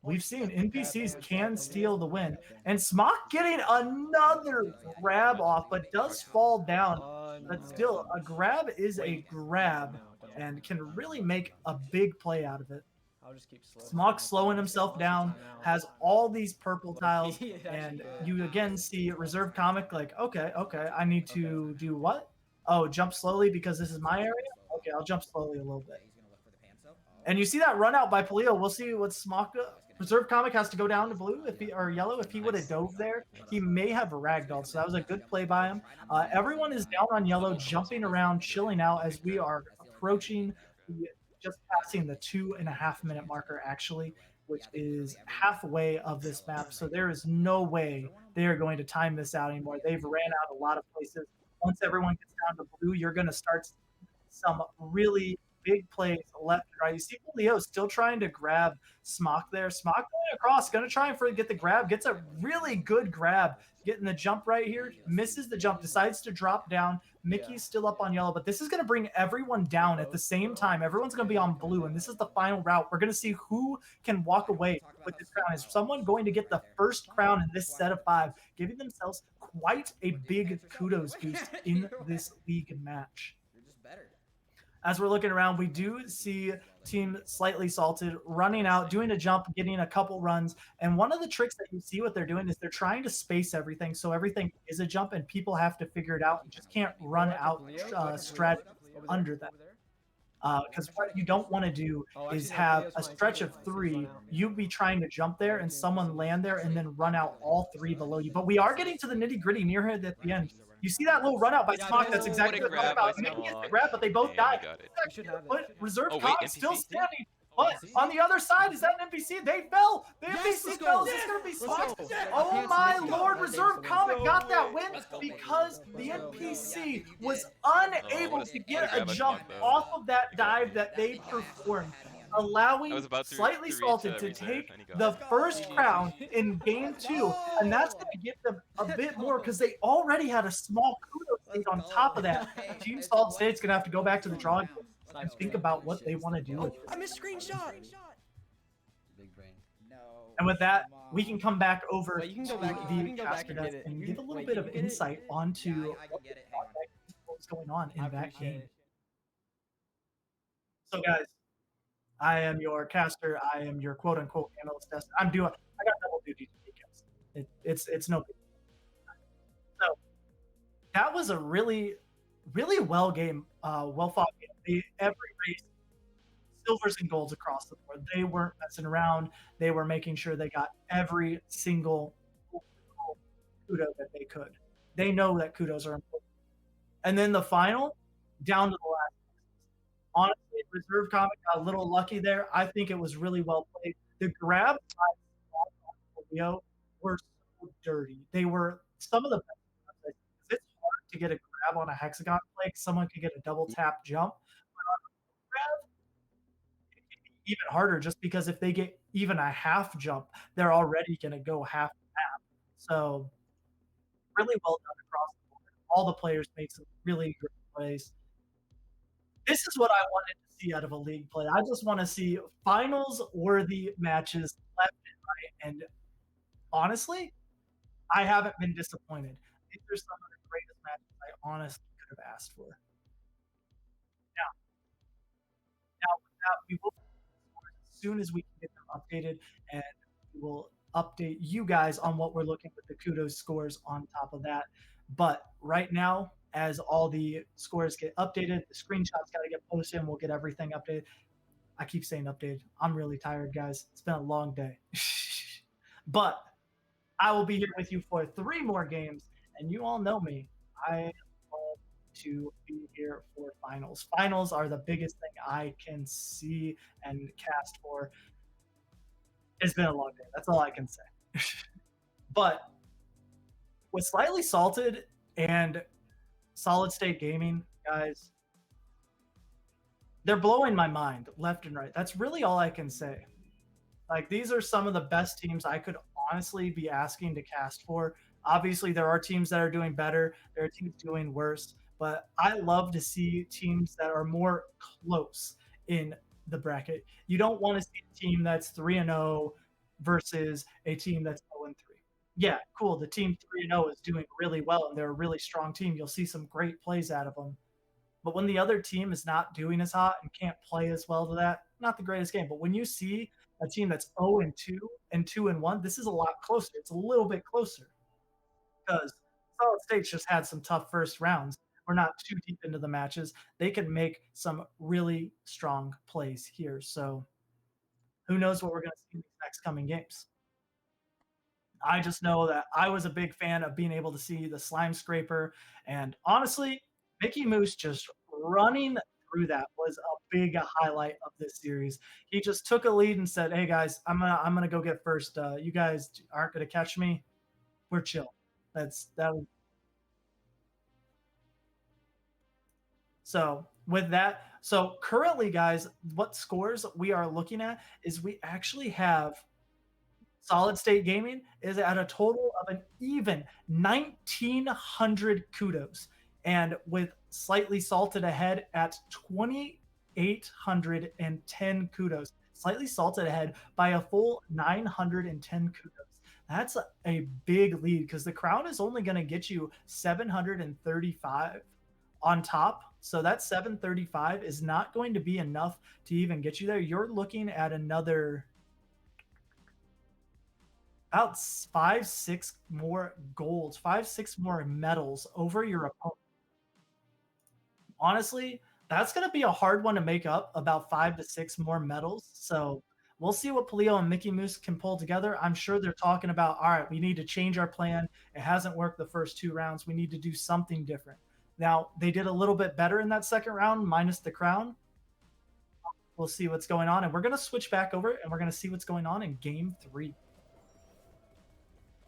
S1: we've seen NPCs can steal the win. And Smock getting another grab off, but does fall down. But still, a grab is a grab and can really make a big play out of it.
S4: I'll just keep slow.
S1: Smock slowing himself down, has all these purple tiles, and you again see Reserve Comic like, okay, I need to do what? Oh, jump slowly because this is my area? Okay, I'll jump slowly a little bit. And you see that run out by Paleo. We'll see what Smock Reserve Comic has to go down to blue or yellow. If he would have dove there, he may have ragdolled. So that was a good play by him. Everyone is down on yellow, jumping around, chilling out as we are approaching just passing the 2.5 minute marker actually, which is halfway of this map. So there is no way they are going to time this out anymore. They've ran out a lot of places. Once everyone gets down to blue, you're going to start some really big plays left and right. You see Leo still trying to grab Smock there. Smock going across, going to try and get the grab, gets a really good grab, getting the jump right here, misses the jump, decides to drop down. Mickey's still up on yellow, but this is going to bring everyone down at the same time. Everyone's going to be on blue, and this is the final route. We're going to see who can walk away with this crown. Is someone going to get the first crown in this set of 5, giving themselves quite a big kudos boost in this league match. As we're looking around, we do see Team Slightly Salted running out, doing a jump, getting a couple runs. And one of the tricks that you see what they're doing is they're trying to space everything so everything is a jump and people have to figure it out. You just can't run out strategies under that. Because what you don't want to do is have a stretch of 3, you be trying to jump there and someone land there and then run out all 3 below you. But we are getting to the nitty gritty near here at the end. You see that little run out by Smock? That's exactly what I'm talking about. Mickey gets the grab, but they both died. But Reserve Comic still standing. But on the other side, is that an NPC? They fell. The NPC fell. This is going to be Smock. Oh my lord, Reserve Comic got that win because the NPC was unable to get a jump off of that dive that they performed, allowing Slightly Salted to take the first crown in game 2, and that's going to give them a bit more because they already had a small kudos state on top of that. Team Salt State's going to have to go back to the drawing board and think about what they want to do with this.
S6: I missed screenshot.
S5: Big brain.
S1: And with that, we can come back over
S4: Wait, you can
S1: to
S4: go back-
S1: the
S4: you can go back
S1: caster
S4: and get
S1: desk
S4: it.
S1: and
S4: You
S1: give a
S4: can-
S1: little
S4: wait,
S1: bit
S4: you
S1: of
S4: can get it?
S1: insight onto
S3: Yeah, I can get it. Hang on.
S1: what was going on in
S4: I
S1: that
S4: appreciate
S1: game.
S4: it.
S1: So guys, I am your caster. I am your quote unquote analyst desk. I got double duty to cast. It's no big deal. So that was a really well fought game. Every race silvers and golds across the board. They weren't messing around. They were making sure they got every single kudo that they could. They know that kudos are important. And then the final, down to the last. Honestly, Reserve Comic got a little lucky there. I think it was really well played. The grab by Leo were so dirty. They were some of the best. It's hard to get a grab on a hexagon play. Someone could get a double tap jump. But on a grab, it can be even harder just because if they get even a half jump, they're already going to go half and half. So really well done across the board. All the players made some really great plays. This is what I wanted to see out of a league play. I just want to see finals worthy matches left and right. And honestly, I haven't been disappointed. These are some of the greatest matches I honestly could have asked for. Now with that, we will as soon as we can get them updated, and we will update you guys on what we're looking with the kudos scores on top of that. But right now, as all the scores get updated, the screenshots got to get posted, and we'll get everything updated. I keep saying updated. I'm really tired, guys. It's been a long day. But I will be here with you for 3 more games, and you all know me. I love to be here for finals. Finals are the biggest thing I can see and cast for. It's been a long day. That's all I can say. But with Slightly Salted and Solid State Gaming, guys, they're blowing my mind left and right. That's really all I can say. Like, these are some of the best teams I could honestly be asking to cast for. Obviously, there are teams that are doing better. There are teams doing worse. But I love to see teams that are more close in the bracket. You don't want to see a team that's 3-0 versus a team that's 0-3. Yeah, cool. The team 3-0 is doing really well, and they're a really strong team. You'll see some great plays out of them. But when the other team is not doing as hot and can't play as well to that, not the greatest game. But when you see a team that's 0-2 and 2-1, this is a lot closer. It's a little bit closer because Solid State's just had some tough first rounds. We're not too deep into the matches. They can make some really strong plays here. So who knows what we're going to see in these next coming games. I just know that I was a big fan of being able to see the Slime Scraper. And honestly, Mickey Moose just running through that was a big highlight of this series. He just took a lead and said, "Hey guys, I'm gonna go get first. You guys aren't gonna catch me. We're chill." That. So with that, so currently, guys, what scores we are looking at is we actually have Solid State Gaming is at a total of an even 1,900 kudos, and with Slightly Salted ahead at 2,810 kudos. Slightly Salted ahead by a full 910 kudos. That's a big lead because the crown is only going to get you 735 on top. So that 735 is not going to be enough to even get you there. You're looking at another about 5-6 more golds, 5-6 more medals over your opponent. Honestly, that's going to be a hard one to make up, about 5 to 6 more medals. So we'll see what Paleo and Mickey Moose can pull together. I'm sure they're talking about, all right, we need to change our plan. It hasn't worked the first 2 rounds. We need to do something different. Now, they did a little bit better in that second round, minus the crown. We'll see what's going on. And we're going to switch back over, and we're going to see what's going on in Game 3.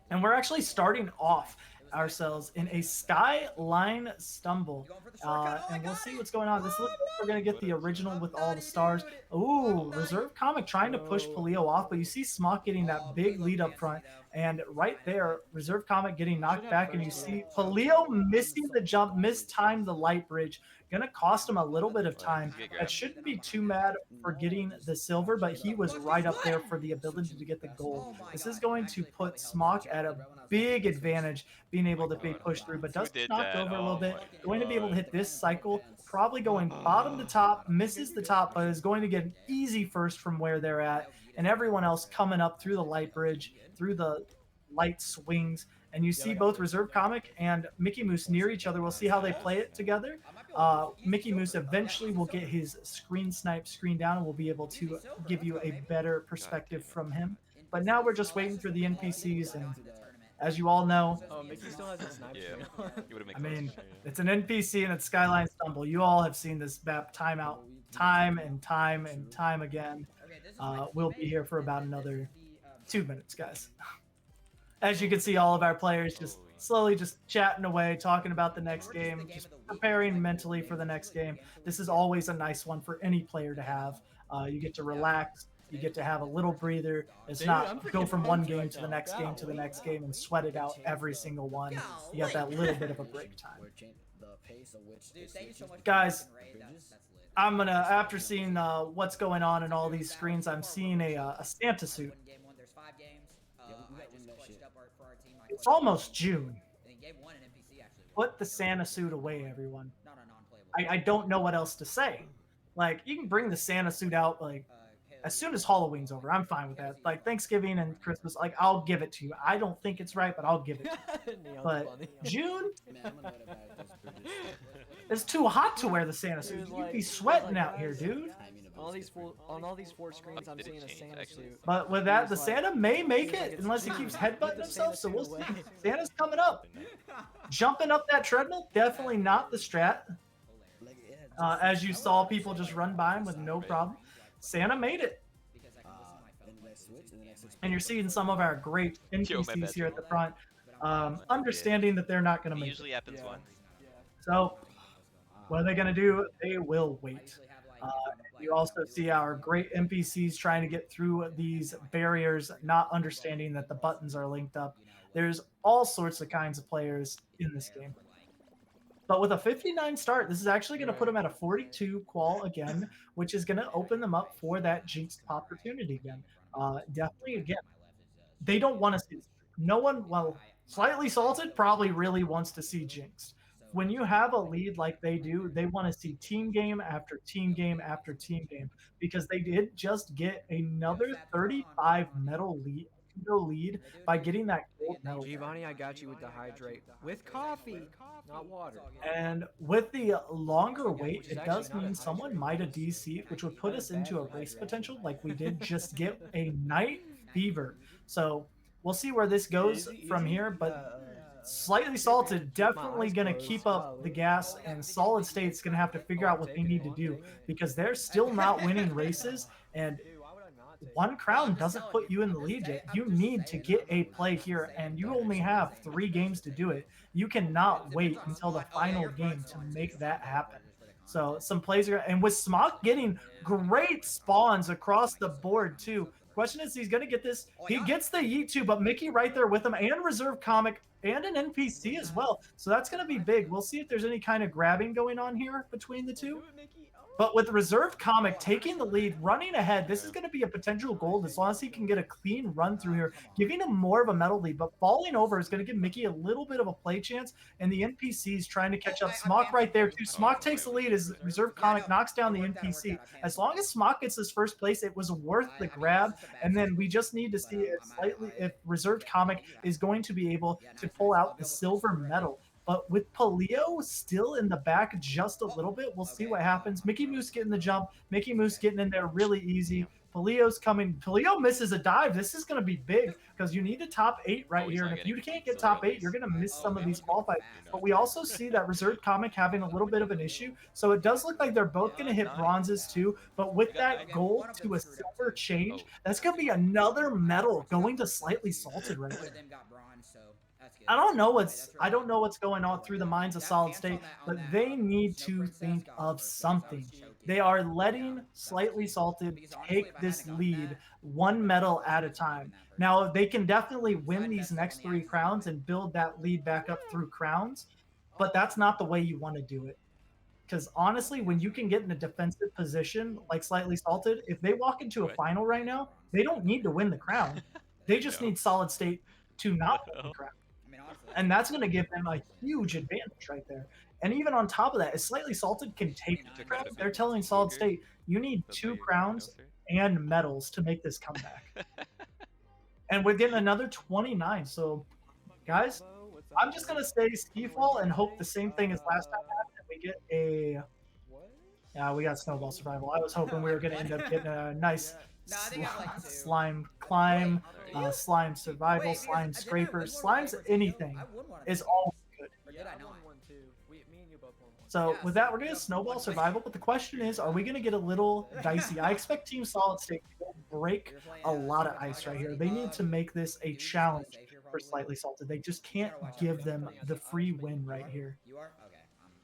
S1: And we're actually starting off ourselves in a Skyline Stumble. And we'll see what's going on. This looks like we're going to get the original with all the stars. Ooh, Reserve Comic trying to push Paleo off, but you see Smock getting that big lead up front. And right there, Reserve Comic getting knocked back, and you see Paleo missing the jump, mistimed the light bridge. Going to cost him a little bit of time. That shouldn't be too mad for getting the silver, but he was right up there for the ability to get the gold. This is going to put Smock at a big advantage, being able to be pushed through, but does knock over a little bit. Going to be able to hit this cycle, probably going bottom to top, misses the top, but is going to get an easy first from where they're at. And everyone else coming up through the light bridge, through the light swings. And you see both Reserve Comic and Mickey Moose near each other. We'll see how they play it together. Mickey Moose eventually will get his screen snipe screen down and we'll be able to give you a better perspective from him. But now we're just waiting for the NPCs, and as you all know,
S4: Oh, Mickey still has a sniper.
S2: Yeah. You would have made
S1: I mean,
S2: close, yeah.
S1: it's an NPC and it's Skyline Stumble. You all have seen this map timeout time and time and time again. We'll be here for about another 2 minutes, guys. As you can see, all of our players just slowly just chatting away, talking about the next game, just preparing mentally for the next game. This is always a nice one for any player to have. You get to relax. You get to have a little breather. It's
S4: Dude,
S1: not
S4: I'm
S1: go
S4: freaking
S1: from one
S4: pumped
S1: game
S4: right
S1: to the
S4: now.
S1: next game to the next game and sweat it out every single one. You got that little bit of a break time.
S5: The pace of which
S3: Dude, thank you so much for
S1: Guys,
S3: fucking raid. That's lit.
S1: I'm gonna, after seeing what's going on in all these screens, I'm seeing a Santa suit.
S3: Game 1, there's 5 games.
S5: Yeah, we
S3: I
S5: got
S3: just
S5: one that
S3: clutched
S5: shit.
S3: up for our team.
S1: It's almost June.
S3: In game 1, an NPC actually.
S1: Put the Santa suit away, everyone.
S3: Not a non-playable.
S1: I don't know what else to say. Like, you can bring the Santa suit out, like, as soon as Halloween's over. I'm fine with that. Like, Thanksgiving and Christmas, like, I'll give it to you. I don't think it's right, but I'll give it to you.
S4: Neon's
S1: But
S4: funny.
S1: June,
S5: Man, I'm annoyed about those bridges.
S1: it's too hot to wear the Santa suit.
S4: Dude,
S1: You'd
S4: like-
S1: be sweating
S4: like,
S1: out here,
S4: guys,
S1: dude.
S5: Timing of
S4: On all
S5: it's
S4: these
S5: different.
S4: on all these 4 screens, I'm
S2: Did it
S4: seeing a
S2: change,
S4: Santa
S2: actually?
S4: suit.
S1: But with that, the
S4: He's like-
S1: Santa may make
S4: he's like,
S1: it
S4: it's
S1: unless he
S4: June.
S1: keeps
S4: Get
S1: headbutting
S4: the
S1: himself. So
S4: Santa
S1: we'll
S4: suit
S1: see.
S4: away.
S1: Santa's coming up. Jumping up that treadmill, definitely not the strat.
S5: Like, yeah,
S1: As you saw people just run by him with no problem. Santa made it.
S5: and the next switch, and the next switch.
S1: And you're seeing some of our great
S2: Yo, my
S1: NPCs
S2: bad.
S1: here at the front, understanding that they're not going
S2: It
S1: to make it.
S2: usually happens
S4: Yeah.
S2: once.
S1: So, what are they going to do? They will wait. You also see our great NPCs trying to get through these barriers, not understanding that the buttons are linked up. There's all sorts of kinds of players in this game. But with a 59 start, this is actually going to put them at a 42 qual again, which is going to open them up for that Jinxed opportunity again. Definitely, again, they don't want to see this. No one, well, Slightly Salted probably really wants to see Jinxed. When you have a lead like they do, they want to see team game after team game after team game, because they did just get another 35 medal lead by getting that gold medal.
S4: Giovanni, I got you with the hydrate. With coffee, not water.
S1: And with the longer wait,
S4: Which is
S1: it
S4: actually
S1: does
S4: not
S1: mean
S4: as
S1: someone
S4: hydrated.
S1: might have DC'd, which would put us into a race potential like we did just get a Night Fever. So we'll see where this goes from here, but Slightly Salted definitely going to keep up the gas, and Solid State's going to have to figure out what they need to do, because they're still not winning races, and
S4: Dude, why would I not take
S1: one crown doesn't put you in the lead yet. You need to get a play here, and you only have 3 games to do it. You cannot wait until the final game to make that happen. So some plays are, and with Smock getting great spawns across the board too. Question is, he's going to get this. He gets the Yeet too, but Mickey right there with him, and Reserve Comic, and an NPC as well. So that's going to be big. We'll see if there's any kind of grabbing going on here between the two. But with Reserve Comic taking the lead, running ahead, this is going to be a potential gold as long as he can get a clean run through here, giving him more of a medal lead. But falling over is going to give Mickey a little bit of a play chance, and the NPC's trying to catch up. Smock right there too. Smock takes the lead as Reserve Comic knocks down the NPC. As long as Smock gets his first place, it was worth the grab. And then we just need to see if Reserved Comic is going to be able to pull out the silver medal. But with Paleo still in the back just a little bit, we'll see what happens. Mickey Moose getting the jump. Mickey Moose getting in there really easy. Paleo's coming. Paleo misses a dive. This is going to be big because you need a top 8 right here. And if you can't get top 8, you're going to miss some of these qualifiers. But we also see that Reserved Comic having a little bit of an issue. So it does look like they're both going to hit bronzes too. But with that gold to a silver change, that's going to be another medal going to Slightly Salted right there. I don't know what's going on through the minds of Solid State, but they need to think of something. They are letting Slightly Salted take this lead 1 medal at a time. Now, they can definitely win these next 3 crowns and build that lead back up through crowns, but that's not the way you want to do it. Because honestly, when you can get in a defensive position like Slightly Salted, if they walk into a final right now, they don't need to win the crown. They just need Solid State to not win the crown. And that's going to give them a huge advantage right there. And even on top of that, if Slightly Salted can take the crown, they're telling Solid State, you need 2 crowns and medals to make this comeback. And we're getting another 29. So, guys, I'm just gonna say Skiffall and hope the same thing as last time happened. And we get a yeah, we got Snowball Survival. I was hoping we were gonna end up getting a nice
S3: No, I think I have, like, two.
S1: slime climb,
S3: Really?
S1: slime survival,
S3: Wait,
S1: slime
S3: didn't I
S1: scrapers,
S3: win one
S1: slimes,
S3: or two?
S1: anything
S3: I won one.
S1: is all good.
S3: Or did I not?
S4: won 1-2. Me and you both won 1.
S1: So
S3: Yeah,
S1: with
S3: so
S1: that, we're
S3: we
S1: gonna
S3: got
S1: snowball
S3: one
S1: survival. But the question is, are we gonna get a little dicey? I expect Team Solid State to break a lot of ice right here. They need to make this a challenge for Slightly Salted. They just can't give them the free win right here.
S3: You are? Okay.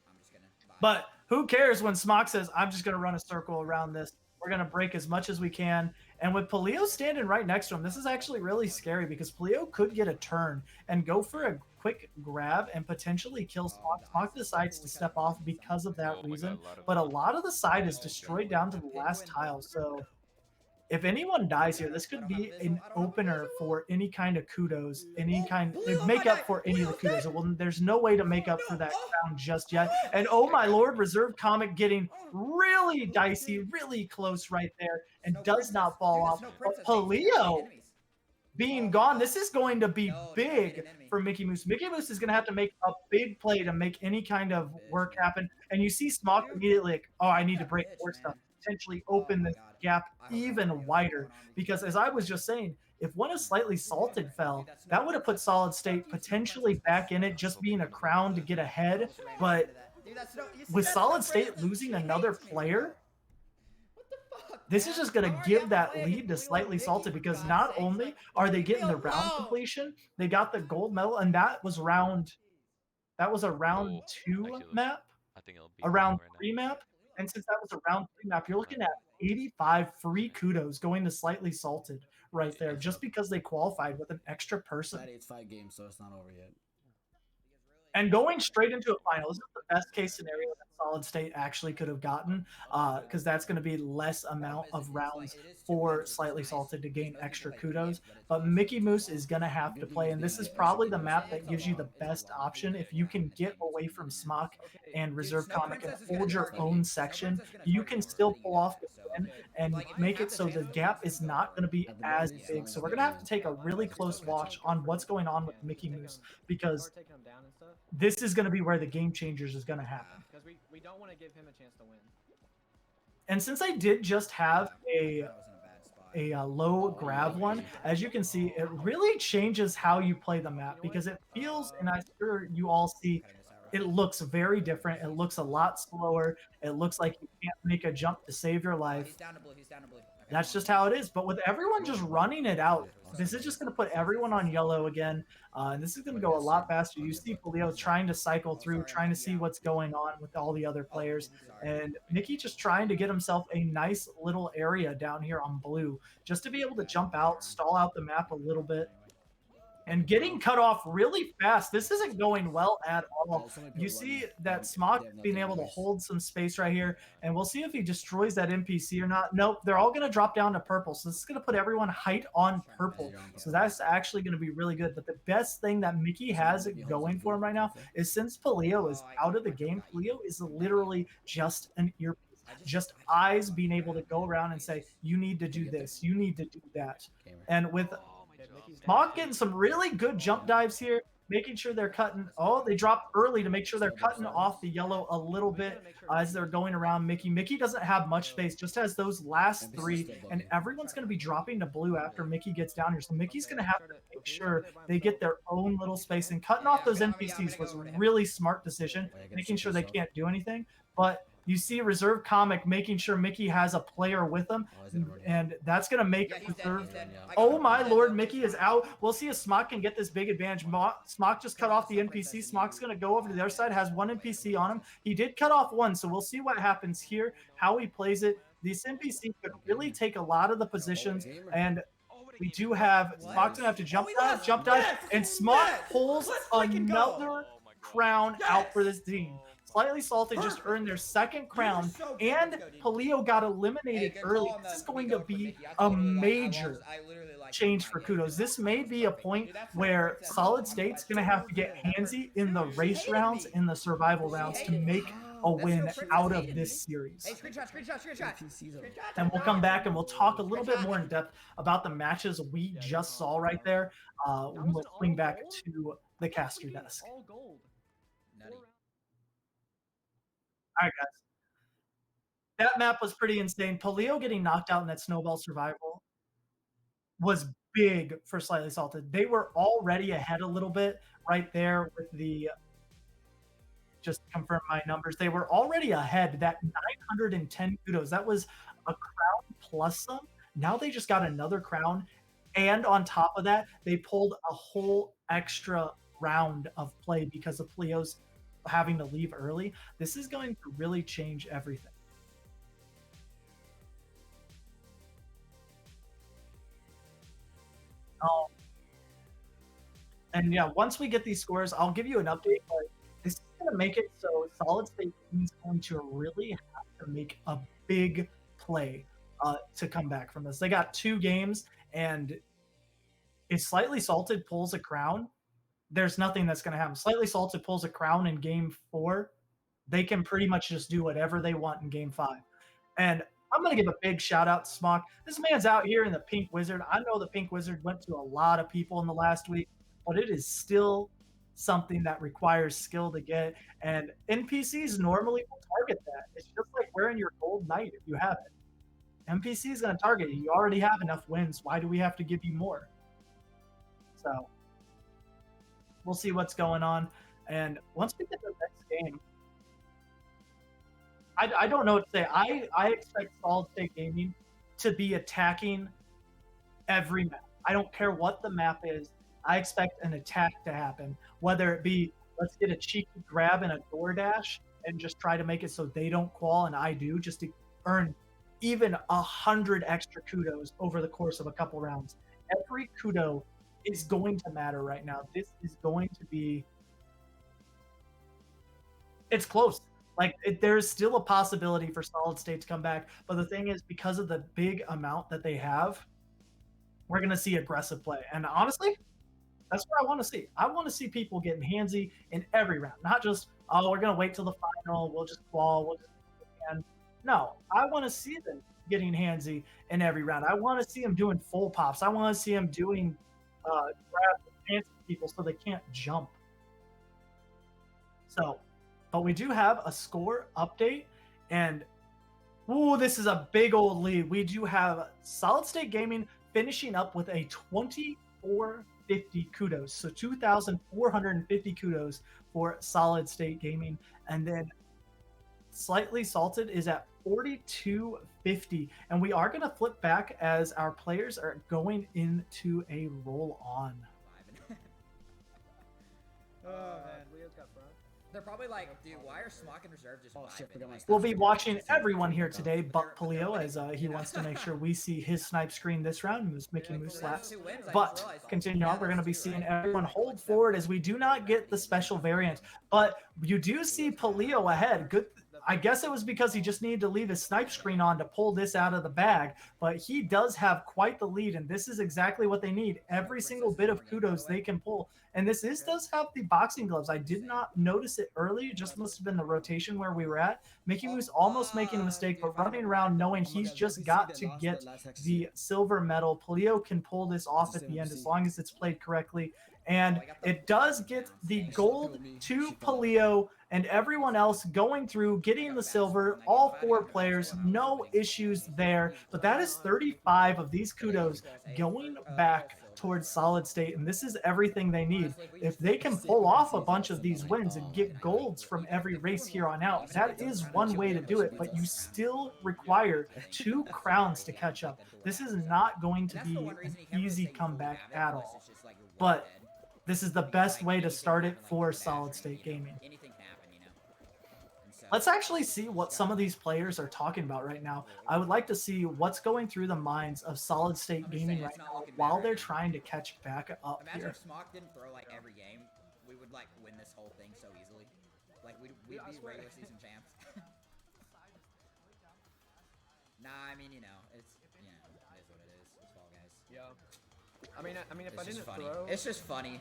S3: I'm just gonna buy it.
S1: But who cares when Smock says, I'm just going to run a circle around this. We're going to break as much as we can. And with Paleo standing right next to him, this is actually really scary because Paleo could get a turn and go for a quick grab and potentially kill Smock. Smock decides to step off because of that reason. But a lot of the side is destroyed down to the last tile. So if anyone dies here, this could be an opener for any kind of kudos, any kind make up for any of the kudos. Well, there's no way to make up for that crown just yet. And oh my lord, Reserve Comic getting really dicey, really close right there, and does not fall off. But Paleo being gone, this is going to be big for Mickey Moose. Mickey Moose is going to have to make a big play to make any kind of work happen. And you see Smock immediately like, oh, I need to break more stuff, potentially open this gap even wider. Because as I was just saying, if one of Slightly Salted fell, that would have put Solid State potentially back in it, just being a crown to get ahead. But with Solid State losing another player, this is just going to give that lead to Slightly Salted, because not only are they getting the round completion, they got the gold medal, and that was a round
S2: Oh,
S1: 2
S2: actually,
S1: map,
S2: I think it'll be
S1: a round
S2: right now.
S1: 3 map. And since that was a round 3 map, you're looking at 85 free kudos going to Slightly Salted right there, just because they qualified with an extra person.
S5: It's 5 games, so it's not over yet.
S1: And going straight into a final, this is the best case scenario that Solid State actually could have gotten, because that's going to be less amount of rounds for Slightly Salted to gain extra kudos. But Mickey Moose is going to have to play, and this is probably the map that gives you the best option. If you can get away from Smock and Reserve Comic and hold your own section, you can still pull off the win and make it so the gap is not going to be as big. So we're going to have to take a really close watch on what's going on with Mickey Moose, because this is going to be where the game changers is going to happen.
S4: Because we don't want to give him a chance to win.
S1: And since I did just have a low grab one, as you can see, it really changes how you play the map, because it feels, and I'm sure you all see, it looks very different. It looks a lot slower. It looks like you can't make a jump to save your life.
S3: He's down to blue. He's down to blue. Okay.
S1: That's just how it is. But with everyone just running it out, this is just going to put everyone on yellow again. And this is going to go a lot faster. You see Paleo trying to cycle through, trying to see what's going on with all the other players. And Mickey just trying to get himself a nice little area down here on blue, just to be able to jump out, stall out the map a little bit. And getting cut off really fast. This isn't going well at all. You see that Smock being able to hold some space right here, and we'll see if he destroys that NPC or not. Nope, they're all going to drop down to purple. So this is going to put everyone height on purple. So that's actually going to be really good. But the best thing that Mickey has going for him right now is, since Paleo is out of the game, Paleo is literally just an earpiece. Just eyes being able to go around and say, you need to do this, you need to do that. And with Smock getting some really good jump dives here, making sure they're cutting. Oh, they dropped early to make sure they're cutting off the yellow a little bit as they're going around Mickey. Mickey doesn't have much space, just has those last 3, and everyone's going to be dropping to blue after Mickey gets down here. So Mickey's going to have to make sure they get their own little space, and cutting off those NPCs was a really smart decision, making sure they can't do anything. But you see Reserve Comic making sure Mickey has a player with him, and that's going to make Reserve. Oh my lord, Mickey is out. We'll see if Smock can get this big advantage. Smock just cut off the NPC. Smock's going to go over to the other side, has one NPC on him. He did cut off one, so we'll see what happens here, how he plays it. This NPC could really take a lot of the positions, and we do have Smock's going to have to jump dive, and Smock pulls another crown out for this team. Slightly Salted just earned their 2nd crown, and Paleo got eliminated early. This is going to be a major change for kudos. This may be a point where Solid State's going to have to get handsy in the race rounds, in the survival rounds, to make a win out of this series.
S3: Hey, screenshot.
S1: And we'll come back and we'll talk a little bit more in depth about the matches we just saw right there. We'll swing back to the caster desk.
S4: All gold.
S3: Nutty.
S1: All right, guys. That map was pretty insane. Polio getting knocked out in that snowball survival was big for Slightly Salted. They were already ahead a little bit right there with the, just to confirm my numbers, they were already ahead. That 910 kudos, that was a crown plus some. Now they just got another crown. And on top of that, they pulled a whole extra round of play because of Polio's having to leave early. This is going to really change everything. And yeah, once we get these scores, I'll give you an update. But this is going to make it so Solid State is going to really have to make a big play to come back from this. They got 2 games, and if Slightly Salted pulls a crown, there's nothing that's going to happen. Slightly Salted pulls a crown in game 4, they can pretty much just do whatever they want in game 5. And I'm going to give a big shout out to Smock. This man's out here in the Pink Wizard. I know the Pink Wizard went to a lot of people in the last week, but it is still something that requires skill to get. And NPCs normally will target that. It's just like wearing your gold knight if you have it. NPC is going to target you. You already have enough wins. Why do we have to give you more? So we'll see what's going on. And once we get to the next game, I don't know what to say. I expect Solid State Gaming to be attacking every map. I don't care what the map is. I expect an attack to happen, whether it be let's get a cheeky grab and a DoorDash and just try to make it so they don't qual and I do, just to earn even 100 extra kudos over the course of a couple rounds. Every kudo is going to matter right now. This is going to be, it's close. Like, there's still a possibility for Solid State to come back, but the thing is, because of the big amount that they have, we're going to see aggressive play. And honestly, that's what I want to see. I want to see people getting handsy in every round, not just, oh, we're going to wait till the final, we'll just qual, we'll just, and no, I want to see them getting handsy in every round. I want to see them doing full pops. I want to see them doing grabs and fancy people so they can't jump. So, but we do have a score update, and ooh, this is a big old lead. We do have Solid State Gaming finishing up with a 2450 kudos, so 2,450 kudos for Solid State Gaming, and then Slightly Salted is at 4250, and we are going to flip back as our players are going into a roll on.
S4: Oh man, Leo's got front.
S3: They're probably like, dude, why are Smock and Reserve just
S5: shit,
S3: vibing?
S5: forgot my
S3: Like,
S5: stuff.
S1: We'll be watching everyone here today but Polio, as he wants to make sure we see his snipe screen this round and was making moose slaps. But continue on, we're going to be seeing everyone hold forward as we do not get the special variant. But you do see Polio ahead. Good. I guess it was because he just needed to leave his snipe screen on to pull this out of the bag, but he does have quite the lead, and this is exactly what they need. Every single bit of kudos they can pull. And this does have the boxing gloves. I did not notice it early. It just must have been the rotation where we were at. Mickey was almost making a mistake, but running around knowing he's just got to get the silver medal. Polio can pull this off at the end as long as it's played correctly. And it does get the gold to Polio and everyone else going through, getting the silver, all 4 players, no issues there. But that is 35 of these kudos going back towards Solid State, and this is everything they need. If they can pull off a bunch of these wins and get golds from every race here on out, that is one way to do it, but you still require 2 crowns to catch up. This is not going to be an easy comeback at all, but this is the best way to start it for Solid State Gaming. Let's actually see what some of these players are talking about right now. I would like to see what's going through the minds of Solid State Gaming right now while they're trying to catch back up
S3: Imagine
S1: here.
S3: if Smock didn't throw like every game, we would like win this whole thing so easily. Like we'd be regular season champs. Nah, I mean, you know, it's it is what it is. It's Fall Guys.
S4: Yeah. I mean, if I
S3: It's just
S4: didn't
S3: funny.
S4: throw,
S3: It's just funny,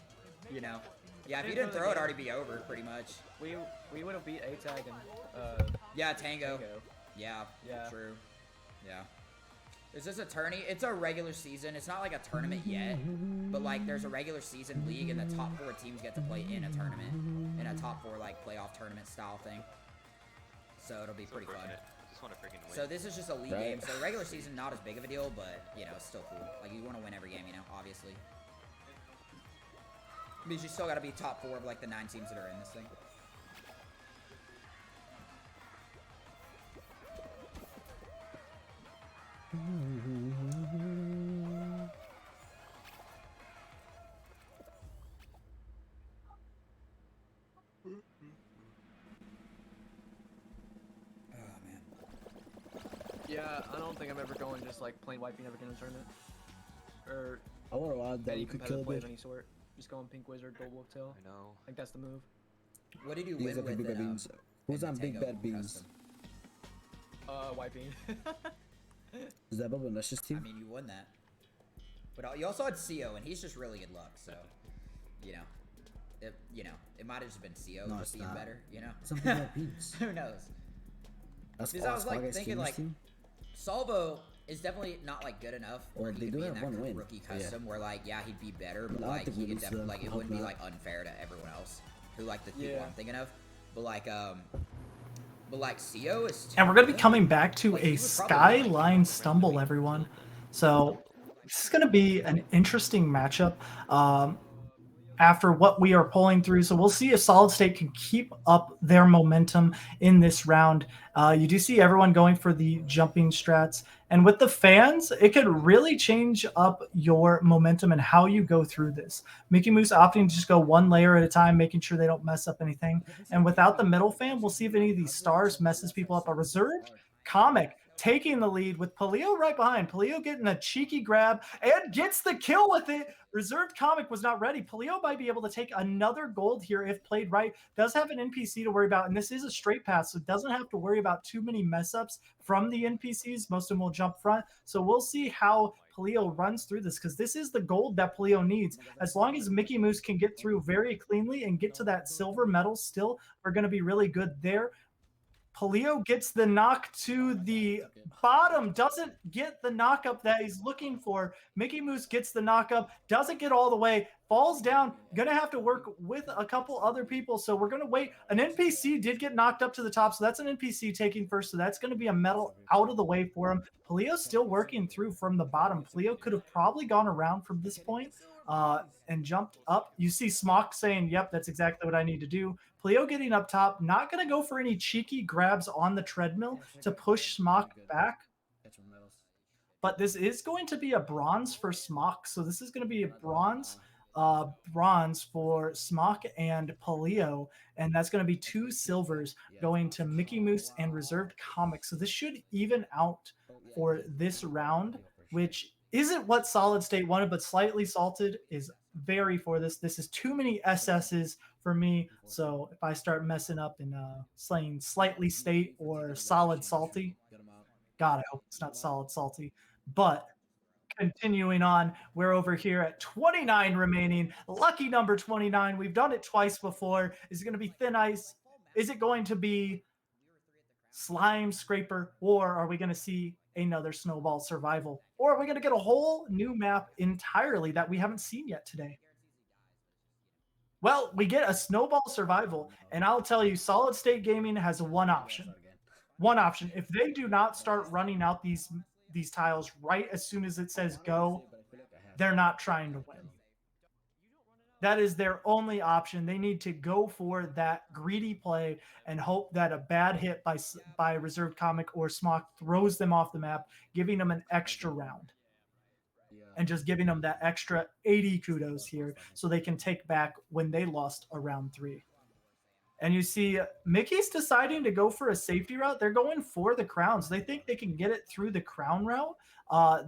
S3: you know. Yeah, if you didn't throw, it'd already be over, pretty much.
S4: we would have beat A-Tag and
S3: Yeah, Tango.
S4: Tango.
S3: Yeah,
S4: Yeah.
S3: true. Yeah. Is this a tourney? It's a regular season. It's not like a tournament yet, but like there's a regular season league and the top 4 teams get to play in a tournament, in a top 4 like playoff tournament style thing. So it'll be pretty fun.
S2: Just want to freaking win.
S3: So this is just a league game. So regular season not as big of a deal, but you know it's still cool. Like you want to win every game, you know, obviously. Means you still got to be top 4 of like the 9 teams that are in this thing.
S4: Yeah, I don't think I'm ever going just like plain wiping every game in a tournament. Or
S5: I wonder why that
S4: any
S5: you could kill
S4: competitive play
S5: it.
S4: of any sort. Just going Pink Wizard, Gold Wolftail.
S2: I know.
S4: I think that's the move.
S3: What did you
S5: These
S3: win
S5: are the
S3: with
S5: big bad beans. Who's on big
S3: Tango
S5: bad beans?
S3: custom?
S4: Wiping.
S5: Is that Bubba Nash's
S3: I
S5: team?
S3: mean, you won that. But you also had CO, and he's just really good luck. So, you know, it might have just been CO
S5: No,
S3: just
S5: it's
S3: being
S5: not.
S3: better. You know,
S5: It's on big bad beans.
S3: who knows?
S5: That's
S3: Because I was like
S5: Fall Guys
S3: thinking
S5: Gamers
S3: like
S5: team?
S3: Salvo is definitely not like good enough where
S5: Well,
S3: he
S5: they
S3: could
S5: do
S3: be in
S5: have
S3: that
S5: one win.
S3: rookie
S5: Yeah.
S3: custom where like yeah he'd be better, but
S5: No, I
S3: like
S5: think
S3: he
S5: we
S3: could
S5: lose
S3: definitely
S5: to
S3: like it
S5: help
S3: wouldn't be
S5: out.
S3: like unfair to everyone else who like the people
S4: Yeah.
S3: I'm thinking of. But like CO is too
S1: And we're going to be
S3: good.
S1: coming back to
S3: Like,
S1: a
S3: he would probably win, like,
S1: Skyline Stumble, everyone. So this is going to be an interesting matchup after what we are pulling through. So we'll see if Solid State can keep up their momentum in this round. You do see everyone going for the jumping strats. And with the fans, it could really change up your momentum and how you go through this. Mickey Moose opting to just go one layer at a time, making sure they don't mess up anything. And without the middle fan, we'll see if any of these stars messes people up. A reserved Comic taking the lead with Paleo right behind. Paleo getting a cheeky grab and gets the kill with it. Reserved Comic was not ready. Paleo might be able to take another gold here if played right. Does have an NPC to worry about, and this is a straight pass, so doesn't have to worry about too many mess ups from the NPCs. Most of them will jump front. So we'll see how Paleo runs through this, because this is the gold that Paleo needs. As long as Mickey Moose can get through very cleanly and get to that silver medal still, we're going to be really good there. Paleo gets the knock to the bottom, doesn't get the knock up that he's looking for. Mickey Moose gets the knock up, doesn't get all the way, falls down, gonna have to work with a couple other people. So we're gonna wait. An NPC did get knocked up to the top, so that's an NPC taking first. So that's gonna be a medal out of the way for him. Paleo's still working through from the bottom. Paleo could have probably gone around from this point and jumped up. You see Smock saying, yep, that's exactly what I need to do. Paleo getting up top, not going to go for any cheeky grabs on the treadmill to push Smock back. But this is going to be a bronze for Smock. So this is going to be a bronze for Smock and Paleo. And that's going to be 2 silvers going to Mickey Moose and Reserved Comics. So this should even out for this round, which isn't what Solid State wanted, but Slightly Salted is very for this. This is too many SS's for me. So if I start messing up and slaying Slightly State or Solid Salty, God, I hope it's not Solid Salty. But continuing on, we're over here at 29 remaining. Lucky number 29. We've done it twice before. Is it going to be Thin Ice? Is it going to be Slime Scraper? Or are we going to see another Snowball Survival? Or are we going to get a whole new map entirely that we haven't seen yet today? Well, we get a Snowball Survival, and I'll tell you, Solid State Gaming has one option. One option. If they do not start running out these tiles right as soon as it says go, they're not trying to win. That is their only option. They need to go for that greedy play and hope that a bad hit by Reserved Comic or Smock throws them off the map, giving them an extra round. And just giving them that extra 80 kudos here so they can take back when they lost a round 3. And you see Mickey's deciding to go for a safety route. They're going for the crowns. They think they can get it through the crown route.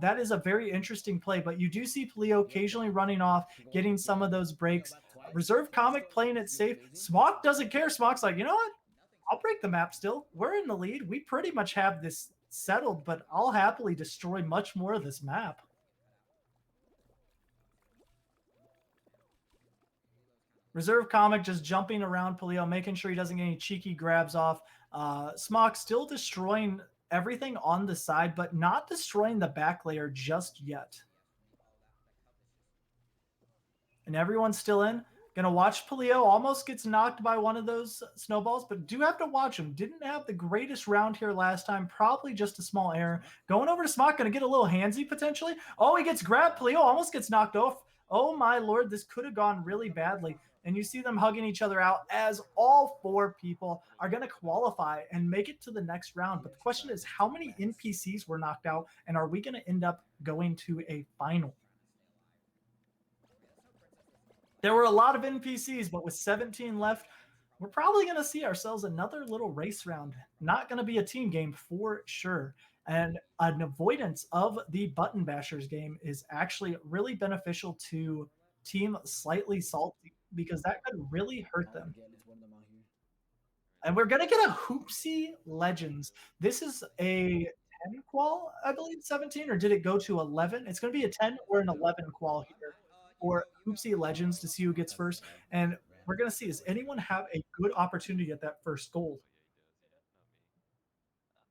S1: That is a very interesting play, but you do see Paleo occasionally running off, getting some of those breaks. Reserved Comic playing it safe. Smock doesn't care. Smock's like, you know what? I'll break the map still. We're in the lead. We pretty much have this settled, but I'll happily destroy much more of this map. Reserve Comic just jumping around Paleo, making sure he doesn't get any cheeky grabs off. Smock still destroying everything on the side, but not destroying the back layer just yet. And everyone's still in. Gonna watch Paleo. Almost gets knocked by one of those snowballs, but do have to watch him. Didn't have the greatest round here last time. Probably just a small error. Going over to Smock. Gonna get a little handsy potentially. Oh, he gets grabbed. Paleo almost gets knocked off. Oh my lord, this could have gone really badly. And you see them hugging each other out as all 4 people are going to qualify and make it to the next round. But the question is, how many NPCs were knocked out, and are we going to end up going to a final? There were a lot of NPCs, but with 17 left, we're probably going to see ourselves another little race round. Not going to be a team game for sure. And an avoidance of the Button Bashers game is actually really beneficial to Team Slightly Salty, because that could really hurt them. And we're going to get a Hoopsie Legends. This is a 10 qual, I believe, 17, or did it go to 11? It's going to be a 10 or an 11 qual here for Hoopsie Legends to see who gets first. And we're going to see, does anyone have a good opportunity at that first gold?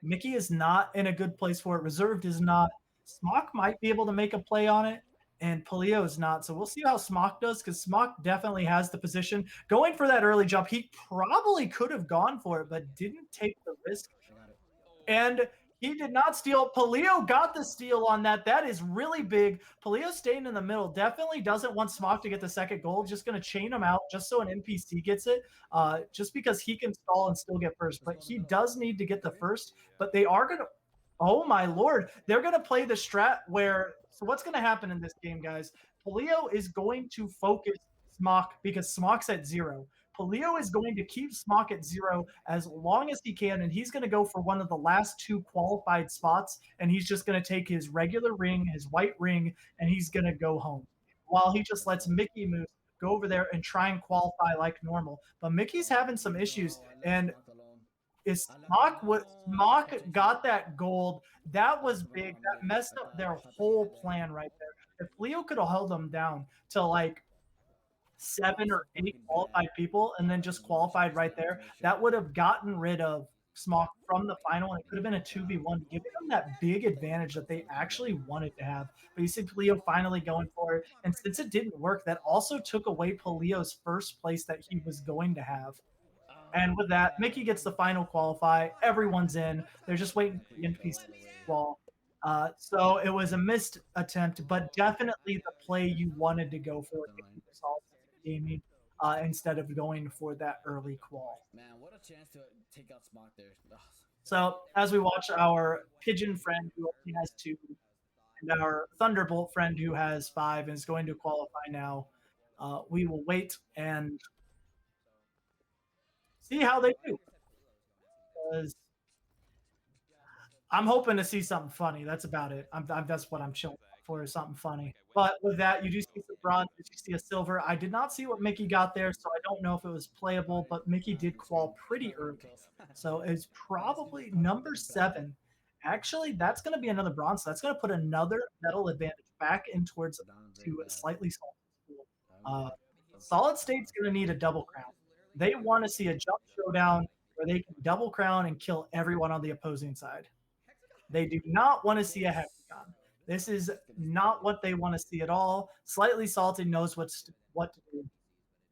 S1: Mickey is not in a good place for it. Reserved is not. Smock might be able to make a play on it, and Paleo is not. So we'll see how Smock does, because Smock definitely has the position. Going for that early jump, he probably could have gone for it, but didn't take the risk. And he did not steal. Paleo got the steal on that. That is really big. Paleo staying in the middle. Definitely doesn't want Smock to get the second goal. Just going to chain him out just so an NPC gets it, just because he can stall and still get first. But he does need to get the first. But they are going to – oh, my Lord. They're going to play the strat where – so what's going to happen in this game, guys? Paleo is going to focus Smock because Smock's at 0. Paleo is going to keep Smock at 0 as long as he can, and he's going to go for one of the last 2 qualified spots, and he's just going to take his regular ring, his white ring, and he's going to go home, while he just lets Mickey Moose go over there and try and qualify like normal. But Mickey's having some issues, and is Smock got that gold. That was big. That messed up their whole plan right there. If Leo could have held them down to like 7 or 8 qualified people and then just qualified right there, that would have gotten rid of Smock from the final, and it could have been a 2v1, giving them that big advantage that they actually wanted to have. But you see Paleo finally going for it, and since it didn't work, that also took away Paleo's first place that he was going to have. And with that, Mickey gets the final qualify. Everyone's in. They're just waiting for the NPC wall. So it was a missed attempt, but definitely the play you wanted to go for gaming instead of going for that early qual.
S5: Man, what a chance to take out Smock there.
S1: So as we watch our Pigeon friend who only has 2, and our Thunderbolt friend who has 5 and is going to qualify now, we will wait and see how they do. Because I'm hoping to see something funny. That's about it. That's what I'm chilling for, is something funny. But with that, you do see some bronze, you see a silver. I did not see what Mickey got there, so I don't know if it was playable, but Mickey did qual pretty early. So it's probably number 7. Actually, that's going to be another bronze. So that's going to put another medal advantage back in towards to a slightly solid. Solid State's going to need a double crown. They want to see a jump showdown where they can double crown and kill everyone on the opposing side. They do not want to see a hexagon. This is not what they want to see at all. Slightly Salty knows what to do.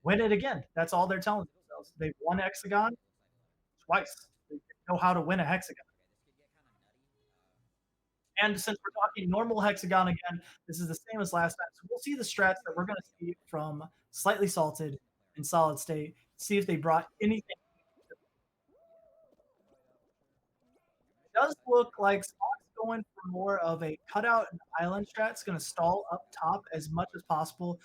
S1: Win it again. That's all they're telling themselves. They've won hexagon twice. They know how to win a hexagon. And since we're talking normal hexagon again, this is the same as last time. So we'll see the strats that we're going to see from Slightly Salted and Solid State. See if they brought anything. It does look like Smock's going for more of a cutout and island strat. It's going to stall up top as much as possible.